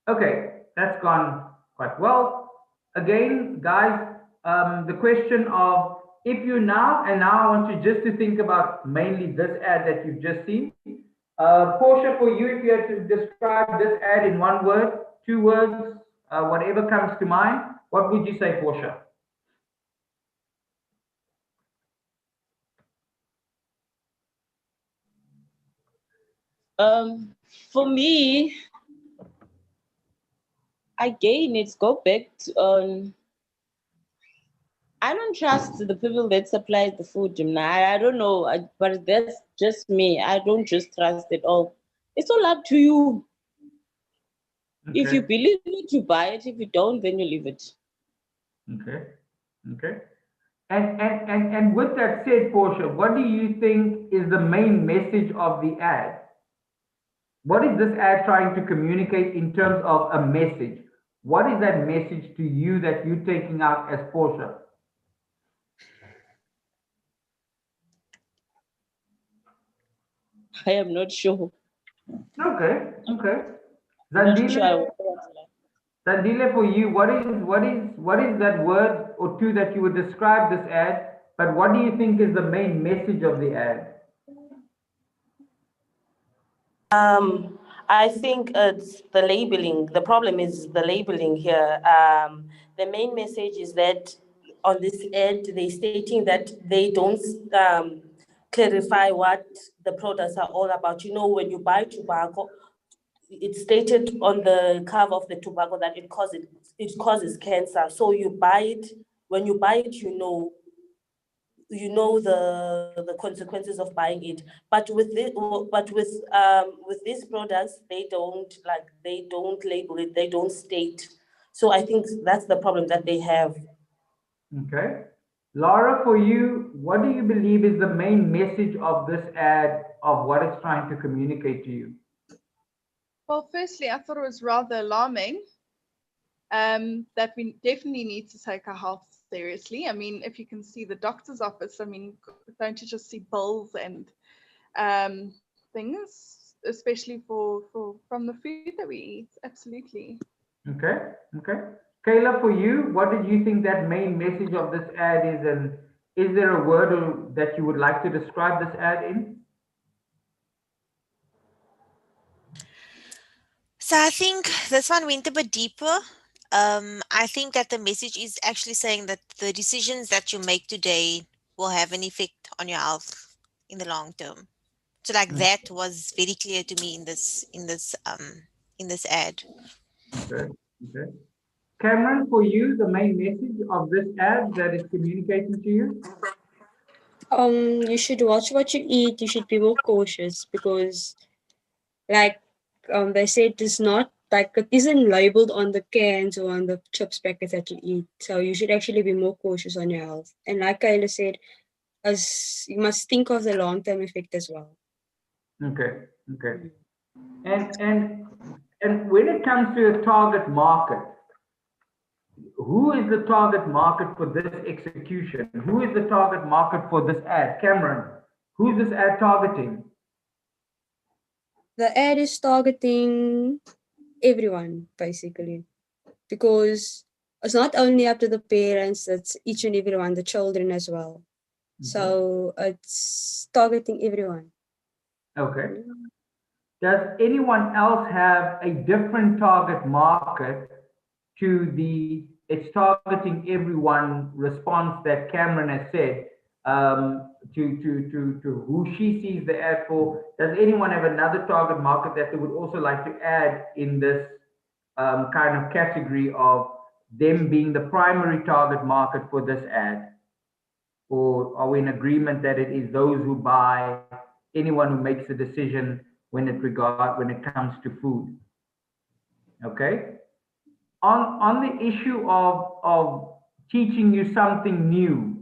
Speaker 8: Okay, that's gone quite well. Again, guys, the question of if you now I want you just to think about mainly this ad that you've just seen. Portia, for you, if you had to describe this ad in 1 word, 2 words, whatever comes to mind, what would you say, Portia?
Speaker 3: For me, again, it's go back to I don't trust the people that supply the food. I don't know, but that's just me. I don't just trust it all. It's all up to you. Okay. If you believe it, you buy it. If you don't, then you leave it.
Speaker 8: Okay. Okay. And with that said, Portia, what do you think is the main message of the ad? What is this ad trying to communicate in terms of a message? What is that message to you that you're taking out as Portia?
Speaker 3: I am not sure.
Speaker 8: Okay, okay. Zandile, for you, what is that word or 2 that you would describe this ad? But what do you think is the main message of the ad?
Speaker 2: I think it's the labeling. The problem is the labeling here. The main message is that on this ad, they're stating that they don't clarify what the products are all about. You know, when you buy tobacco, it's stated on the cover of the tobacco that it causes cancer. So you buy it when you buy it, you know the consequences of buying it. But with these products, they don't label it, they don't state. So I think that's the problem that they have.
Speaker 8: Okay. Laura, for you, what do you believe is the main message of this ad, of what it's trying to communicate to you?
Speaker 4: Well, firstly, I thought it was rather alarming that we definitely need to take our health seriously. I mean, if you can see the doctor's office, I mean, don't you just see bills and things, especially from the food that we eat? Absolutely.
Speaker 8: Okay. Okay. Kayla, for you, what did you think that main message of this ad is, and is there a word that you would like to describe this ad in?
Speaker 5: So I think this one went a bit deeper. I think that the message is actually saying that the decisions that you make today will have an effect on your health in the long term. So like that was very clear to me in this ad.
Speaker 8: Okay. Okay. Cameron, for you, the main message of this ad that it's communicating to you?
Speaker 6: You should watch what you eat. You should be more cautious because, like, they said it's not like it isn't labeled on the cans or on the chips packets that you eat. So you should actually be more cautious on your health. And like Kayla said, as you must think of the long term effect as well.
Speaker 8: Okay. Okay. And when it comes to a target market, who is the target market for this execution? Who is the target market for this ad? Cameron, who's this ad targeting?
Speaker 6: The ad is targeting everyone basically because it's not only up to the parents, it's each and everyone, the children as well. So it's targeting everyone.
Speaker 8: Okay. Does anyone else have a different target market to the it's targeting everyone response that Cameron has said, to who she sees the ad for? Does anyone have another target market that they would also like to add in this kind of category of them being the primary target market for this ad? Or are we in agreement that it is those who buy, anyone who makes a decision when it comes to food? Okay. On the issue of teaching you something new,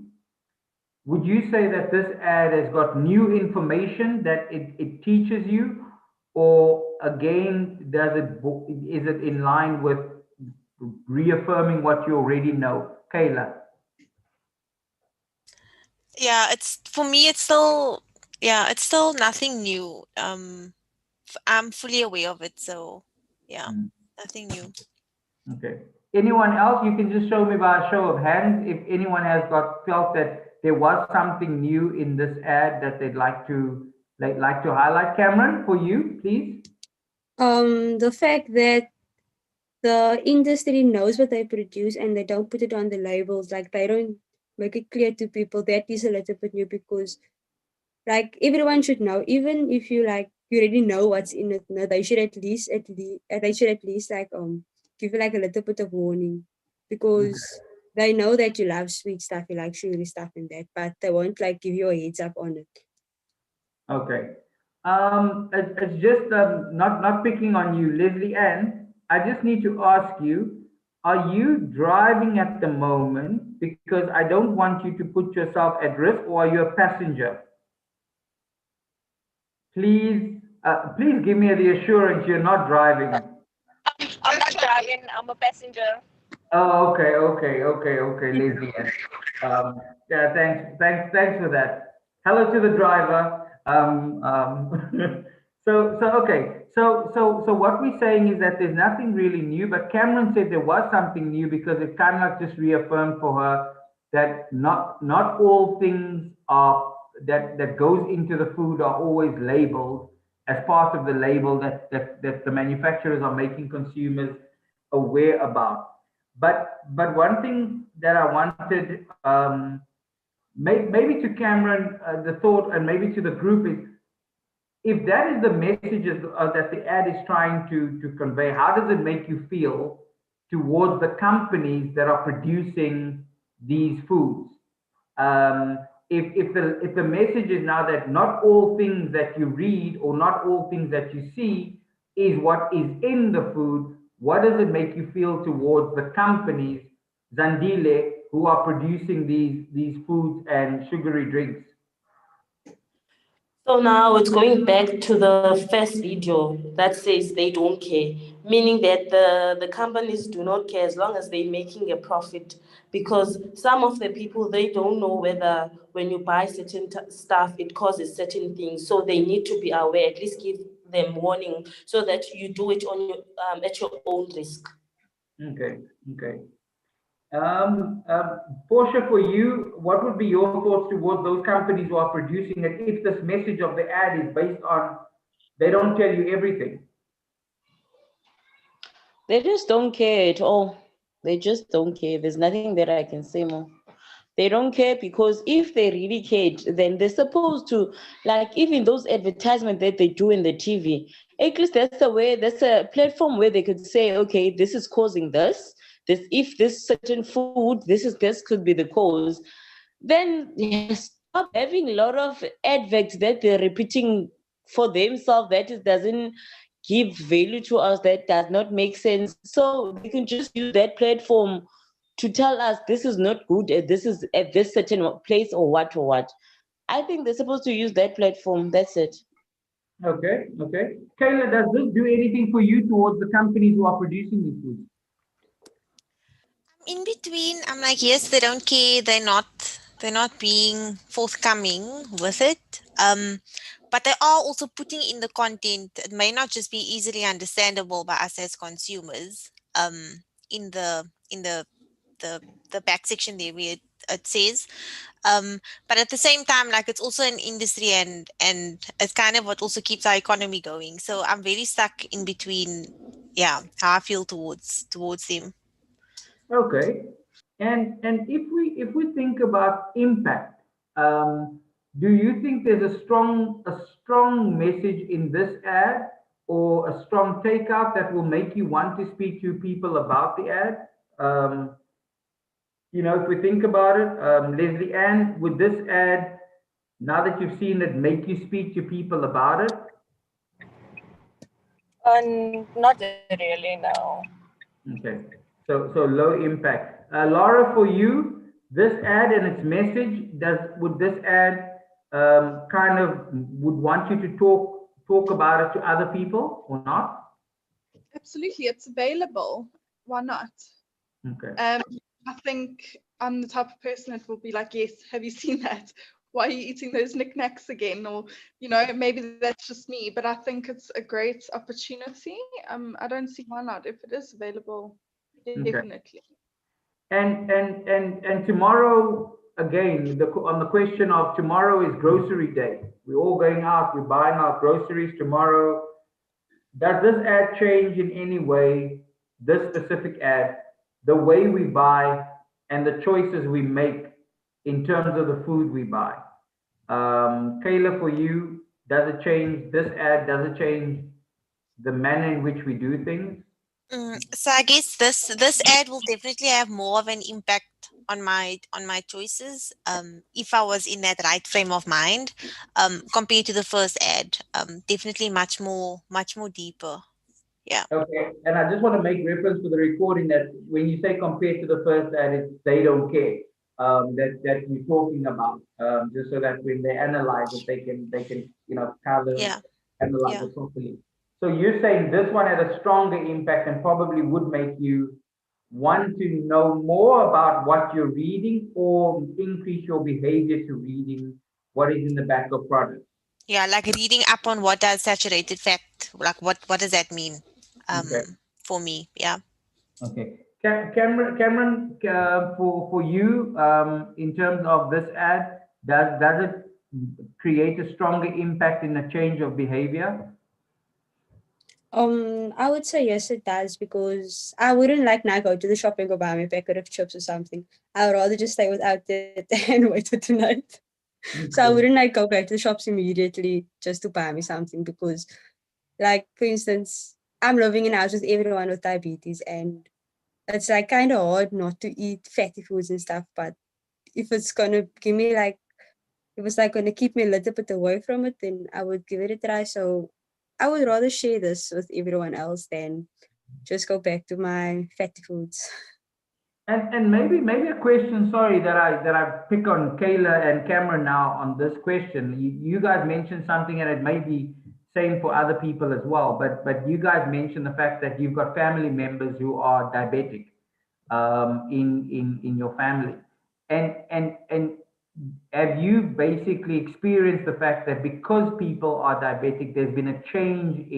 Speaker 8: would you say that this ad has got new information that it teaches you, or again, is it in line with reaffirming what you already know? Kayla.
Speaker 5: Yeah, it's for me it's still nothing new. I'm fully aware of it, so yeah, nothing new.
Speaker 8: Okay. Anyone else? You can just show me by a show of hands if anyone has felt that there was something new in this ad that they'd like to highlight. Cameron, for you, please.
Speaker 6: The fact that the industry knows what they produce and they don't put it on the labels, like they don't make it clear to people, that is a little bit new because like everyone should know, even if you like you already know what's in it. No, they should at least like give you like a little bit of warning because they know that you love sweet stuff, you like sugary stuff and that, but they won't like give you a heads up on it.
Speaker 8: Okay. It's just not picking on you, Leslie Ann. I just need to ask you, are you driving at the moment? Because I don't want you to put yourself at risk, or are you a passenger? Please give me the assurance you're not driving.
Speaker 9: I'm not driving. I'm a passenger.
Speaker 8: Oh, okay, Leslie Ann. Yeah, thanks for that. Hello to the driver. So what we're saying is that there's nothing really new, but Cameron said there was something new because it kind of like just reaffirmed for her that not all things are that goes into the food are always labeled as part of the label that the manufacturers are making consumers aware about. But one thing that I wanted, maybe to Cameron, the thought, and maybe to the group is, if that is the messages that the ad is trying to convey, how does it make you feel towards the companies that are producing these foods. If the message is now that not all things that you read or not all things that you see is what is in the food, what does it make you feel towards the companies, Zandile, who are producing these foods and sugary drinks?
Speaker 2: So now it's going back to the first video that says they don't care, meaning that the companies do not care as long as they're making a profit. Because some of the people, they don't know whether when you buy certain stuff, it causes certain things. So they need to be aware, at least give them warning so that you do it on your at your own risk.
Speaker 8: Okay, okay. Portia, for you, what would be your thoughts towards those companies who are producing it if this message of the ad is based on they don't tell you everything?
Speaker 3: They just don't care at all. They just don't care. There's nothing that I can say more. They don't care because if they really cared, then they're supposed to, like even those advertisements that they do in the TV, at least that's a platform where they could say, okay, this is causing this. If this certain food, this could be the cause. Then stop having a lot of adverts that they're repeating for themselves doesn't give value to us, that does not make sense. So they can just use that platform to tell us this is not good, this is at this certain place or what. I think they're supposed to use that platform. That's it.
Speaker 8: Okay, okay. Kayla, does this do anything for you towards the companies who are producing these foods?
Speaker 5: In between, I'm like, yes, they don't care. They're not being forthcoming with it. But they are also putting in the content. It may not just be easily understandable by us as consumers. In the back section there where it says. But at the same time, like it's also an industry and it's kind of what also keeps our economy going. So I'm very stuck in between, yeah, how I feel towards them.
Speaker 8: Okay. And if we think about impact, do you think there's a strong message in this ad or a strong takeout that will make you want to speak to people about the ad? If we think about it, Leslie Ann, would this ad, now that you've seen it, make you speak to people about it?
Speaker 9: Not really, no.
Speaker 8: Okay, so low impact. Laura, for you, this ad and its message, would this ad kind of would want you to talk about it to other people or not?
Speaker 4: Absolutely, it's available. Why not?
Speaker 8: Okay.
Speaker 4: I think I'm the type of person that will be like, yes, have you seen that? Why are you eating those knickknacks again? Or, maybe that's just me, but I think it's a great opportunity. I don't see why not. If it is available,
Speaker 8: Okay.
Speaker 4: definitely.
Speaker 8: And tomorrow again, on the question of tomorrow is grocery day. We're all going out. We're buying our groceries tomorrow. Does this ad change in any way, this specific ad, the way we buy and the choices we make in terms of the food we buy? Kayla, for you, does it change this ad? Does it change the manner in which we do things?
Speaker 5: So I guess this ad will definitely have more of an impact on my choices. If I was in that right frame of mind, compared to the first ad, definitely much more deeper. Yeah.
Speaker 8: Okay, and I just want to make reference to the recording that when you say compared to the first ad, it's they don't care. That we're talking about. Just so that when they analyze it, they can color
Speaker 5: Yeah.
Speaker 8: analyze
Speaker 5: Yeah.
Speaker 8: it properly. So you're saying this one had a stronger impact and probably would make you want to know more about what you're reading or increase your behavior to reading what is in the back of products.
Speaker 5: Yeah, like reading up on what does saturated fat, like what does that mean?
Speaker 8: Okay.
Speaker 5: For me, yeah.
Speaker 8: Okay. Cameron, for you, in terms of this ad, does it create a stronger impact in a change of behavior?
Speaker 6: I would say yes, it does, because I wouldn't like now go to the shop and go buy me a packet of chips or something. I would rather just stay without it and wait for tonight. So I wouldn't like go back to the shops immediately just to buy me something, because, like, for instance, I'm living in a house with everyone with diabetes, and it's like kind of hard not to eat fatty foods and stuff. But if it's gonna give me like, if it's like gonna keep me a little bit away from it, then I would give it a try. So I would rather share this with everyone else than just go back to my fatty foods.
Speaker 8: And maybe a question, sorry, that I pick on Kayla and Cameron now on this question. You guys mentioned something, and it may be same for other people as well. But you guys mentioned the fact that you've got family members who are diabetic in your family, and have you basically experienced the fact that because people are diabetic, there's been a change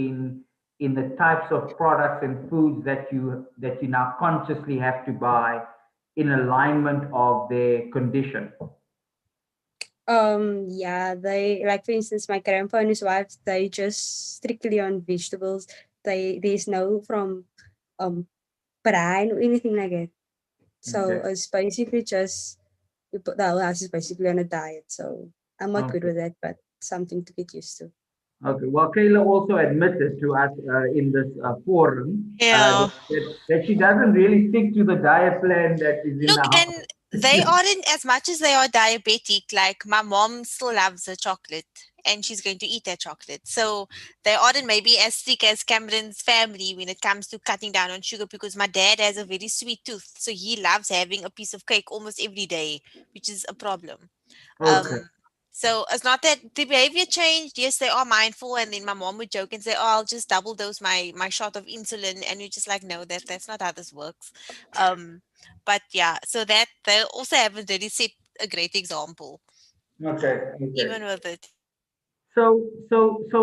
Speaker 8: in the types of products and foods that you now consciously have to buy in alignment of their condition?
Speaker 6: Yeah, they, like for instance, my grandpa and his wife, they just strictly on vegetables. There's no from um brine or anything like that. So
Speaker 8: Okay.
Speaker 6: it's basically just the whole house is basically on a diet. So I'm not good
Speaker 8: Okay.
Speaker 6: with that, but something to get used to.
Speaker 8: Okay. Well, Kayla also admitted to us in this forum
Speaker 5: Yeah.
Speaker 8: that she doesn't really stick to the diet plan that is in the
Speaker 5: Look,
Speaker 8: house.
Speaker 5: and they aren't, as much as they are diabetic, like my mom still loves her chocolate and she's going to eat that chocolate. So they aren't maybe as strict as Cameron's family when it comes to cutting down on sugar, because my dad has a very sweet tooth. So he loves having a piece of cake almost every day, which is a problem.
Speaker 8: Okay.
Speaker 5: So it's not that the behavior changed. Yes, they are mindful, and then my mom would joke and say, "Oh, I'll just double dose my shot of insulin," and you're just like, "No, that's not how this works." Um, but yeah, so that they also haven't really set a great example,
Speaker 8: Okay. Okay.
Speaker 5: even with it.
Speaker 8: So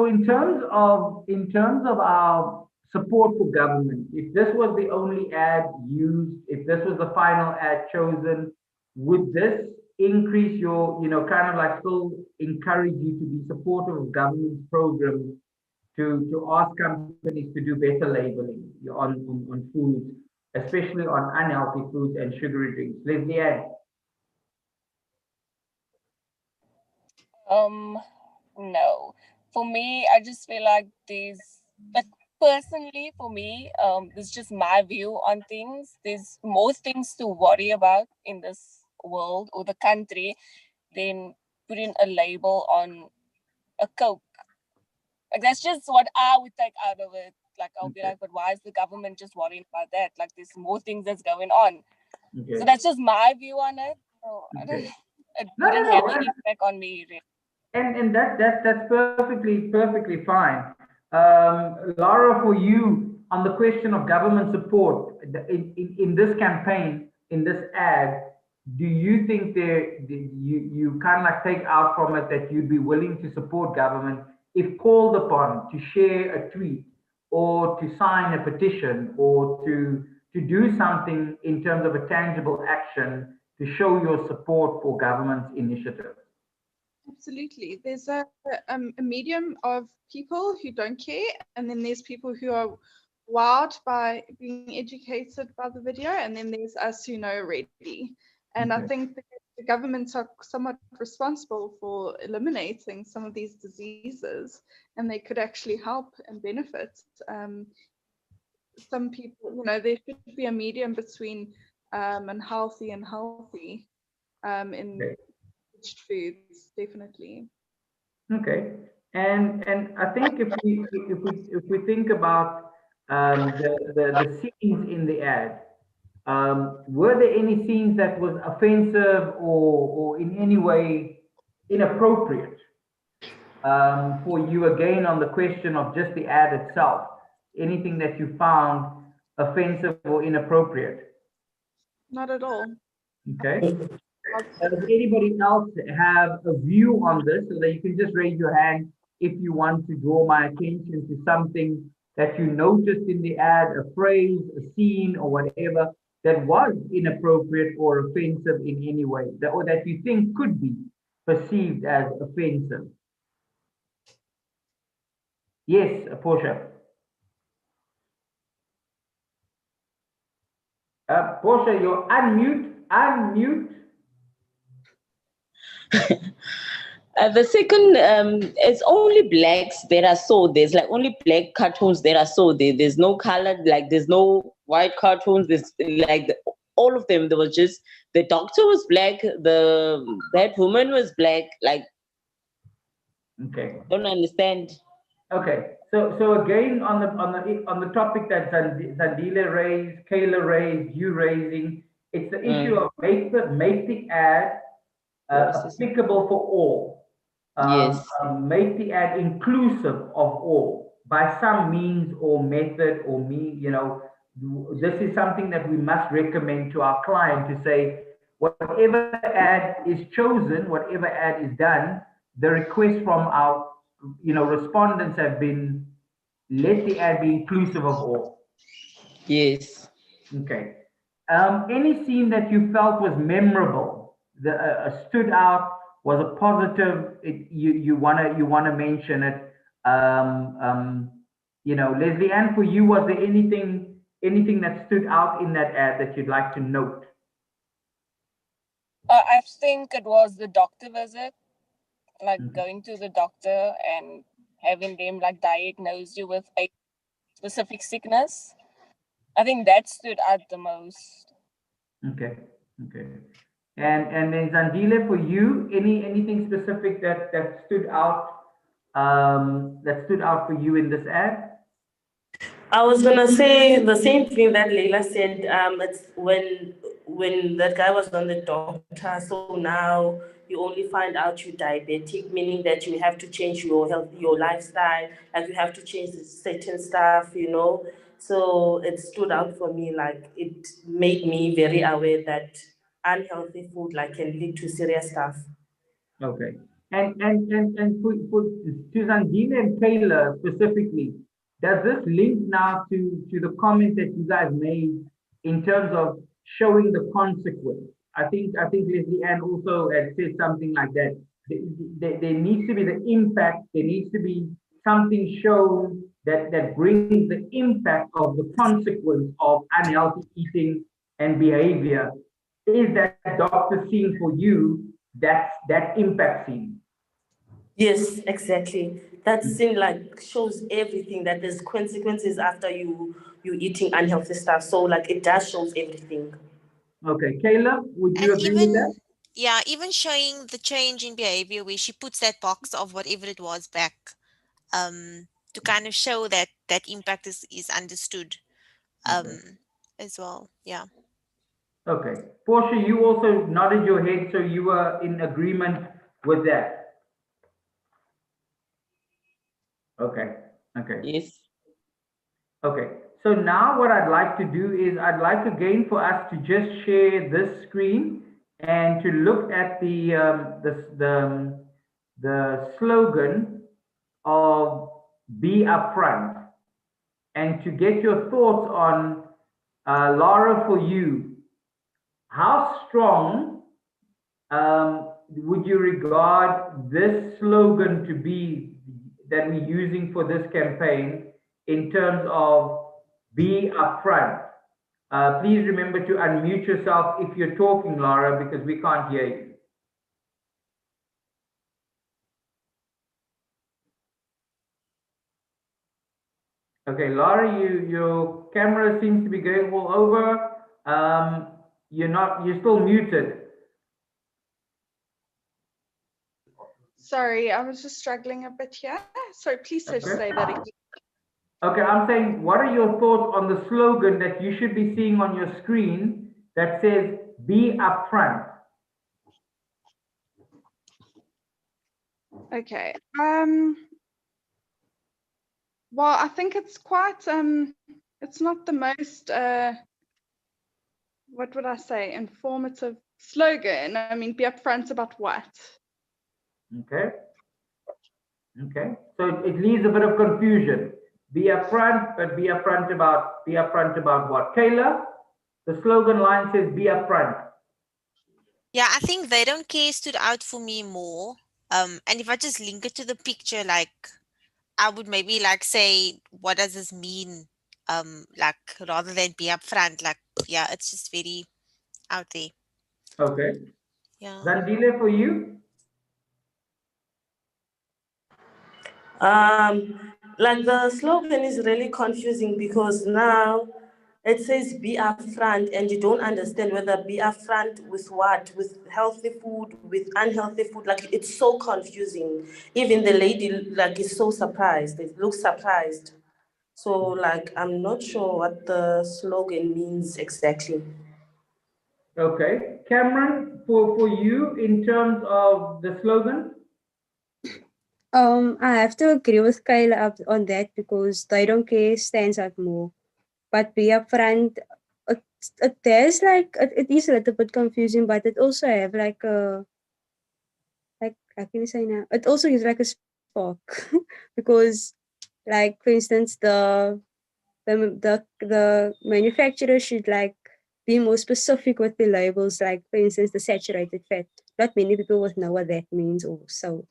Speaker 8: in terms of our support for government, if this was the only ad used, if this was the final ad chosen, would this increase your, kind of like still encourage you to be supportive of government's programs to ask companies to do better labeling on foods, especially on unhealthy foods and sugary drinks? Leslie Ann.
Speaker 9: Um, no. For me, I just feel like these, like personally, for me, this is just my view on things. There's more things to worry about in this world or the country than putting a label on a Coke. Like that's just what I would take out of it. Like I'll be
Speaker 8: Okay.
Speaker 9: like, but why is the government just worrying about that? Like there's more things that's going on.
Speaker 8: Okay.
Speaker 9: So that's just my view on it. So I don't,
Speaker 8: Okay.
Speaker 9: it
Speaker 8: No, no,
Speaker 9: wouldn't have
Speaker 8: no.
Speaker 9: any impact on me. Really.
Speaker 8: And that's perfectly fine. Laura, for you on the question of government support in this campaign, in this ad, do you think you kind of like take out from it that you'd be willing to support government if called upon to share a tweet or to sign a petition or to do something in terms of a tangible action to show your support for government's initiative?
Speaker 4: Absolutely. There's a medium of people who don't care, and then there's people who are wowed by being educated by the video, and then there's us who know already. And I
Speaker 8: Okay.
Speaker 4: think the governments are somewhat responsible for eliminating some of these diseases, and they could actually help and benefit. Some people, there should be a medium between unhealthy and healthy in
Speaker 8: Okay.
Speaker 4: rich foods, definitely.
Speaker 8: Okay. And I think if we think about the scenes in the ad, were there any scenes that was offensive or in any way inappropriate for you, again on the question of just the ad itself? Anything that you found offensive or inappropriate?
Speaker 4: Not at all.
Speaker 8: Okay.
Speaker 4: Lots
Speaker 8: Does anybody else have a view on this, so that you can just raise your hand if you want to draw my attention to something that you noticed in the ad, a phrase, a scene, or whatever that was inappropriate or offensive in any way, or that you think could be perceived as offensive? Yes, Portia. Portia, you're unmute.
Speaker 3: The second, it's only blacks that are sold. There's like only black cartoons that are sold there. There's no colored, like there's no white cartoons. This like all of them. There was just the doctor was black. That woman was black. Like,
Speaker 8: Okay.
Speaker 3: don't understand.
Speaker 8: Okay. So again on the topic that Zandile raised, Kayla raised, you raising, it's the issue of make the ad applicable for all.
Speaker 3: Yes.
Speaker 8: Make the ad inclusive of all by some means or method or this is something that we must recommend to our client to say, whatever ad is chosen, whatever ad is done, the request from our, respondents have been, let the ad be inclusive of all.
Speaker 3: Yes.
Speaker 8: Okay. Any scene that you felt was memorable, stood out, was a positive, you wanna mention it. Leslie Ann, for you, was there anything that stood out in that ad that you'd like to note?
Speaker 9: I think it was the doctor visit, like going to the doctor and having them like diagnose you with a specific sickness. I think that stood out the most.
Speaker 8: Okay. And then Zandile, for you, anything specific that stood out, for you in this ad?
Speaker 2: I was gonna say the same thing that Leila said. It's when that guy was on the doctor. So now you only find out you're diabetic, meaning that you have to change your health, your lifestyle. Like you have to change certain stuff. So it stood out for me. Like it made me very aware that unhealthy food like can lead to serious stuff.
Speaker 8: Okay. And for Suzanne and Taylor specifically, does this link now to the comment that you guys made in terms of showing the consequence? I think Leslie Ann also had said something like that. There needs to be the impact, there needs to be something shown that brings the impact of the consequence of unhealthy eating and behavior. Is that doctor scene for you that impact scene?
Speaker 2: Yes, exactly. That scene like shows everything that there's consequences after you eating unhealthy stuff. So like it does shows everything.
Speaker 8: Okay, Kayla, would you
Speaker 5: And
Speaker 8: agree with that?
Speaker 5: even, yeah, even showing the change in behavior where she puts that box of whatever it was back, to kind of show that that impact is understood,
Speaker 8: Okay.
Speaker 5: as well. Yeah.
Speaker 8: Okay. Portia, you also nodded your head, so you were in agreement with that. Okay. Okay.
Speaker 3: Yes.
Speaker 8: Okay. So now what I'd like to do is I'd like again for us to just share this screen and to look at the slogan of be upfront and to get your thoughts on, Laura, for you, how strong would you regard this slogan to be that we're using for this campaign in terms of be upfront? Please remember to unmute yourself if you're talking, Laura, because we can't hear you. Okay, Laura, your camera seems to be going all over. You're still muted.
Speaker 4: Sorry, I was just struggling a bit here. Sorry, please just
Speaker 8: Okay.
Speaker 4: say that again.
Speaker 8: Okay, I'm saying, what are your thoughts on the slogan that you should be seeing on your screen that says, be upfront?
Speaker 4: Okay. Well, I think it's quite it's not the most what would I say, informative slogan. I mean, be upfront about what?
Speaker 8: Okay. Okay. So it leaves a bit of confusion. Be upfront, but be upfront about what? Kayla, the slogan line says be upfront.
Speaker 5: Yeah, I think they don't care stood out for me more. And if I just link it to the picture, like I would maybe like say, what does this mean? Like rather than be upfront, like yeah, it's just very out there.
Speaker 8: Okay.
Speaker 5: Yeah.
Speaker 8: Zandile, for you?
Speaker 2: Like the slogan is really confusing because now It says be upfront, and you don't understand whether be upfront with what, with healthy food, with unhealthy food. Like it's so confusing. Even the lady like is so surprised. It looks surprised. So like I'm not sure what the slogan means exactly.
Speaker 8: Okay. Cameron, for you, in terms of the slogan?
Speaker 6: I have to agree with Kyle up on that because they don't care stands out more. But be upfront, there's like it is a little bit confusing, but it also have like a like how can you say now? It also is like a spark because like for instance the manufacturer should like be more specific with the labels, like for instance the saturated fat. Not many people would know what that means also.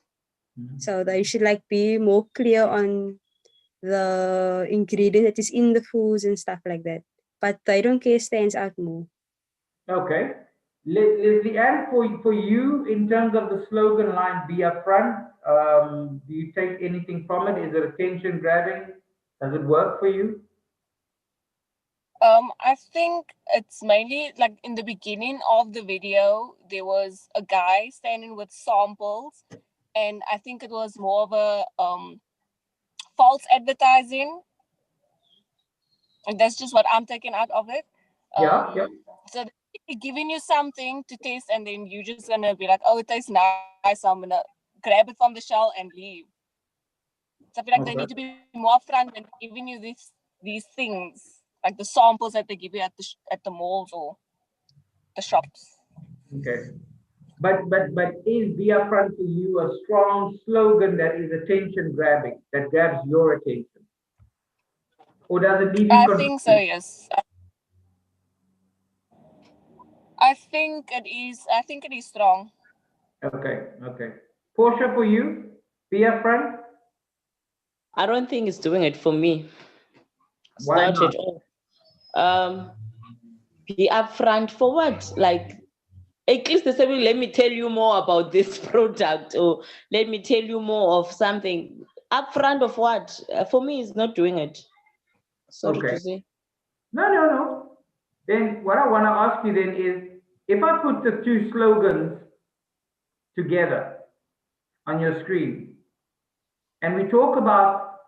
Speaker 6: So they should like be more clear on the ingredient that is in the foods and stuff like that. But they don't care stands out more.
Speaker 8: Okay. Leslie Ann, for you, in terms of the slogan line, be upfront, do you take anything from it? Is it attention grabbing? Does it work for you?
Speaker 9: I think it's mainly like in the beginning of the video, there was a guy standing with samples, and I think it was more of a false advertising. And that's just what I'm taking out of it.
Speaker 8: Yeah, yeah.
Speaker 9: So they're giving you something to taste, and then you're just gonna be like, "Oh, it tastes nice. So I'm gonna grab it from the shell and leave." So I feel like they need to
Speaker 8: Okay.
Speaker 9: be more upfront when giving you these things, like the samples that they give you at the malls or the shops.
Speaker 8: Okay. But is be upfront for you a strong slogan that is attention grabbing, that grabs your attention? Or does it leave you
Speaker 9: I think so.
Speaker 8: confused?
Speaker 9: Yes, I think it is. I think it is strong.
Speaker 8: Okay, okay. Portia, for you, be upfront?
Speaker 3: I don't think it's doing it for me.
Speaker 8: Why
Speaker 3: Not
Speaker 8: not?
Speaker 3: at all. Um, be upfront for what? Like at least they say, "Well, let me tell you more about this product, or let me tell you more of something." Upfront of what? For me, it's not doing it. Sorry
Speaker 8: Okay.
Speaker 3: to say.
Speaker 8: No, no, no. Then what I want to ask you then is, if I put the two slogans together on your screen, and we talk about,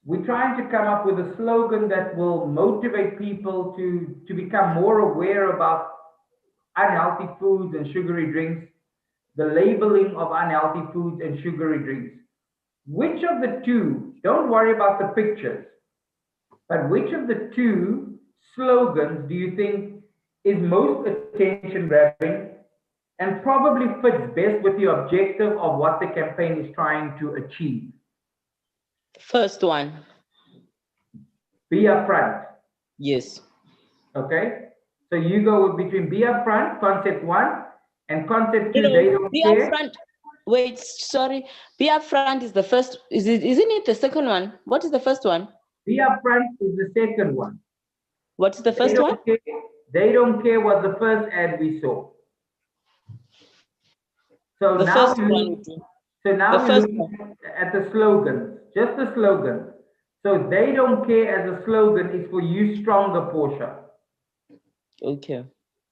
Speaker 8: we're trying to come up with a slogan that will motivate people to become more aware about unhealthy foods and sugary drinks, the labeling of unhealthy foods and sugary drinks. Which of the two, don't worry about the pictures, but which of the two slogans do you think is most attention grabbing and probably fits best with the objective of what the campaign is trying to achieve?
Speaker 3: First one,
Speaker 8: Be upfront.
Speaker 3: yes.
Speaker 8: Okay? So you go with between be upfront, concept one, and concept two,
Speaker 3: No,
Speaker 8: they don't
Speaker 3: be
Speaker 8: care.
Speaker 3: upfront. Wait, sorry. Be upfront is the first. Is it? Isn't it the second one? What is the first one?
Speaker 8: Be upfront is the second one.
Speaker 3: What is the
Speaker 8: They
Speaker 3: first one?
Speaker 8: don't care. They don't care what the first ad we saw. So
Speaker 3: The
Speaker 8: now
Speaker 3: first
Speaker 8: we
Speaker 3: one.
Speaker 8: look,
Speaker 3: The
Speaker 8: we're
Speaker 3: first one.
Speaker 8: looking at the slogans, just the slogans. So they don't care as a slogan is for you stronger, Portia.
Speaker 3: Okay.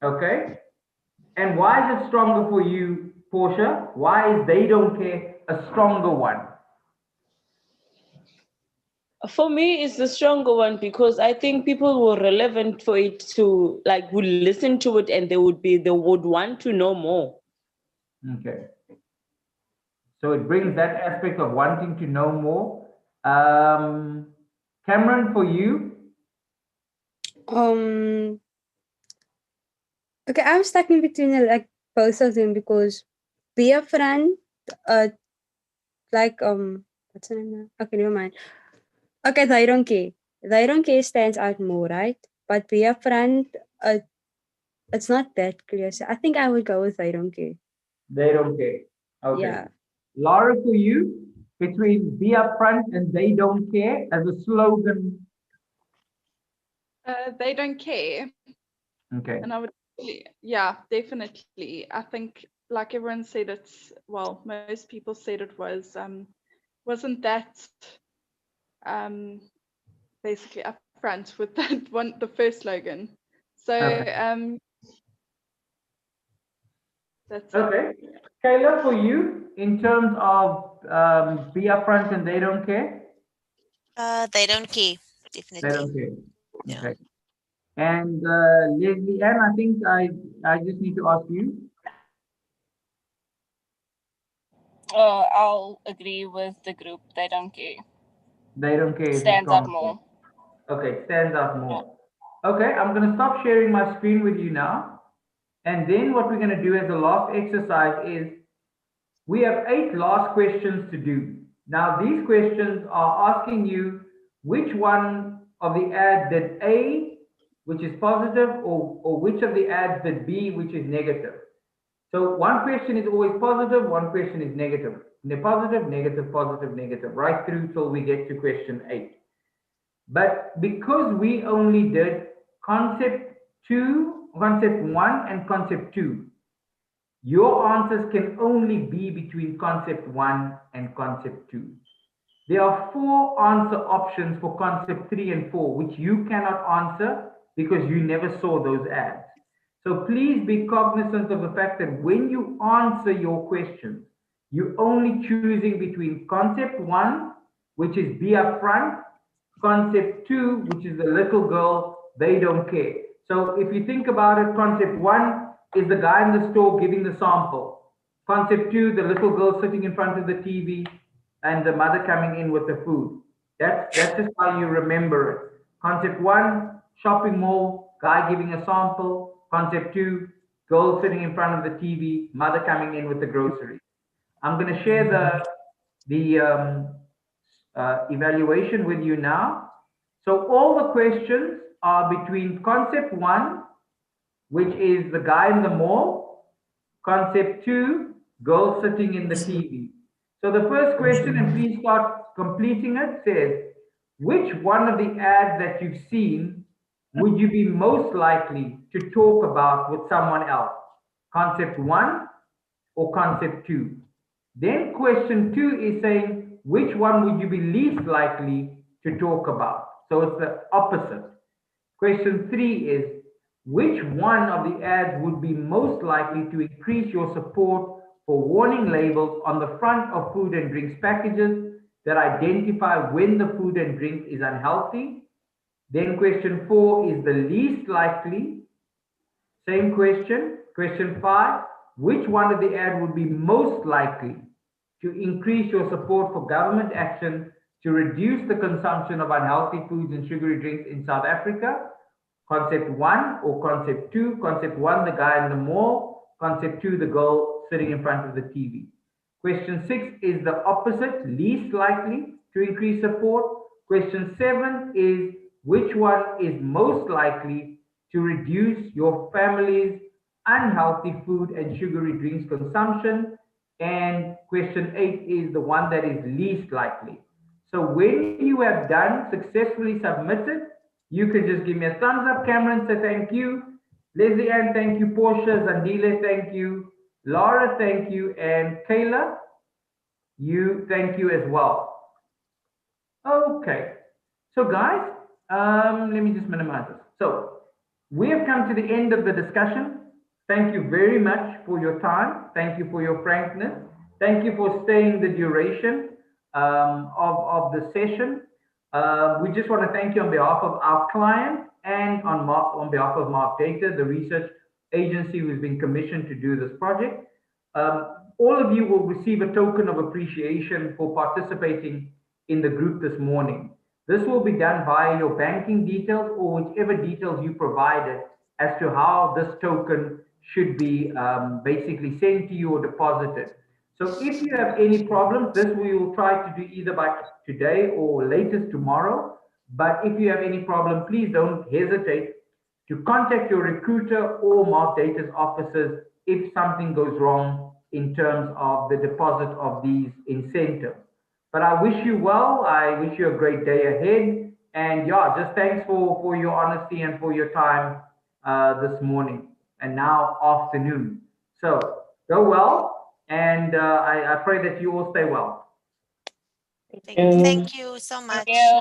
Speaker 8: Okay? And why is it stronger for you, Portia? Why is they don't care a stronger one?
Speaker 3: For me, it's the stronger one because I think people were relevant for it to like would listen to it and they would want to know more.
Speaker 8: Okay. So it brings that aspect of wanting to know more. Um, Cameron, for you,
Speaker 6: Um okay, I'm stuck in between like both of them because be upfront, uh like what's the name now? Okay, never mind. Okay, they don't care. They don't care stands out more, right? But be upfront, it's not that clear. So I think I would go with they don't care.
Speaker 8: they don't care. Okay.
Speaker 6: Yeah.
Speaker 8: Laura, for you, between be upfront and they don't care as a slogan.
Speaker 4: They don't care,
Speaker 8: Okay.
Speaker 4: and I would, yeah, definitely. I think, like everyone said, it's well, most people said it was wasn't that um basically upfront. front with that one, the first slogan. So
Speaker 8: Okay.
Speaker 4: that's it.
Speaker 8: Okay. Kayla, for you, in terms of be upfront and they don't care?
Speaker 5: They don't care,
Speaker 8: They
Speaker 5: definitely.
Speaker 8: don't care.
Speaker 5: Yeah.
Speaker 8: Okay. And Leslie Ann, I think I just need to ask you.
Speaker 9: I'll agree with the group. They don't care.
Speaker 8: They don't care is a
Speaker 9: Stands out
Speaker 8: strong point.
Speaker 9: more.
Speaker 8: Okay, stands out
Speaker 9: Yeah.
Speaker 8: more. Okay, I'm going to stop sharing my screen with you now. And then what we're going to do as a last exercise is we have 8 last questions to do. Now, these questions are asking you which one of the ads did A, which is positive, or which of the ads did B, which is negative. So one question is always positive, one question is negative. Positive, negative, positive, negative, right through till we get to question 8. But because we only did concept 2, concept 1 and concept 2, your answers can only be between concept 1 and concept 2. There are 4 answer options for concept 3 and 4, which you cannot answer because you never saw those ads. So please be cognizant of the fact that when you answer your questions, you're only choosing between concept 1, which is be upfront, concept 2, which is the little girl, they don't care. So if you think about it, concept 1 is the guy in the store giving the sample. Concept 2, the little girl sitting in front of the TV and the mother coming in with the food. That's just how you remember it. Concept 1, shopping mall, guy giving a sample. Concept 2, girl sitting in front of the TV, mother coming in with the groceries. I'm going to share the evaluation with you now. So all the questions are between concept 1, which is the guy in the mall, concept 2, girl sitting in the TV. So the first question, and please start completing it, says, which one of the ads that you've seen would you be most likely to talk about with someone else? Concept 1 or concept 2? Then question 2 is saying, which one would you be least likely to talk about? So it's the opposite. Question 3 is, which one of the ads would be most likely to increase your support for warning labels on the front of food and drinks packages that identify when the food and drink is unhealthy? Then question 4 is the least likely. Same question. Question 5, which one of the ads would be most likely to increase your support for government action to reduce the consumption of unhealthy foods and sugary drinks in South Africa? Concept 1 or concept 2? Concept 1, the guy in the mall. Concept 2, the girl sitting in front of the TV. Question 6 is the opposite, least likely to increase support. Question 7 is, which one is most likely to reduce your family's unhealthy food and sugary drinks consumption? And question 8 is the one that is least likely. So when you have done successfully submitted, you can just give me a thumbs up, Cameron, say thank you. Leslie Ann, thank you. Portia, Zandile, thank you. Laura, thank you. And Kayla, you thank you as well. Okay. So guys, let me just minimize this. So we have come to the end of the discussion. Thank you very much for your time. Thank you for your frankness. Thank you for staying the duration of the session. We just want to thank you on behalf of our client and on behalf of Mark Data, the research agency who's been commissioned to do this project. All of you will receive a token of appreciation for participating in the group this morning. This will be done via your banking details or whichever details you provided as to how this token should be basically sent to you or deposited. So if you have any problems, this we will try to do either by today or latest tomorrow. But if you have any problem, please don't hesitate to contact your recruiter or Mark Data's offices if something goes wrong in terms of the deposit of these incentives. But I wish you well. I wish you a great day ahead. And yeah, just thanks for your honesty and for your time this morning and now afternoon. So go well, and I pray that you all stay well.
Speaker 5: Thank you so
Speaker 9: Thank
Speaker 5: much.
Speaker 9: you.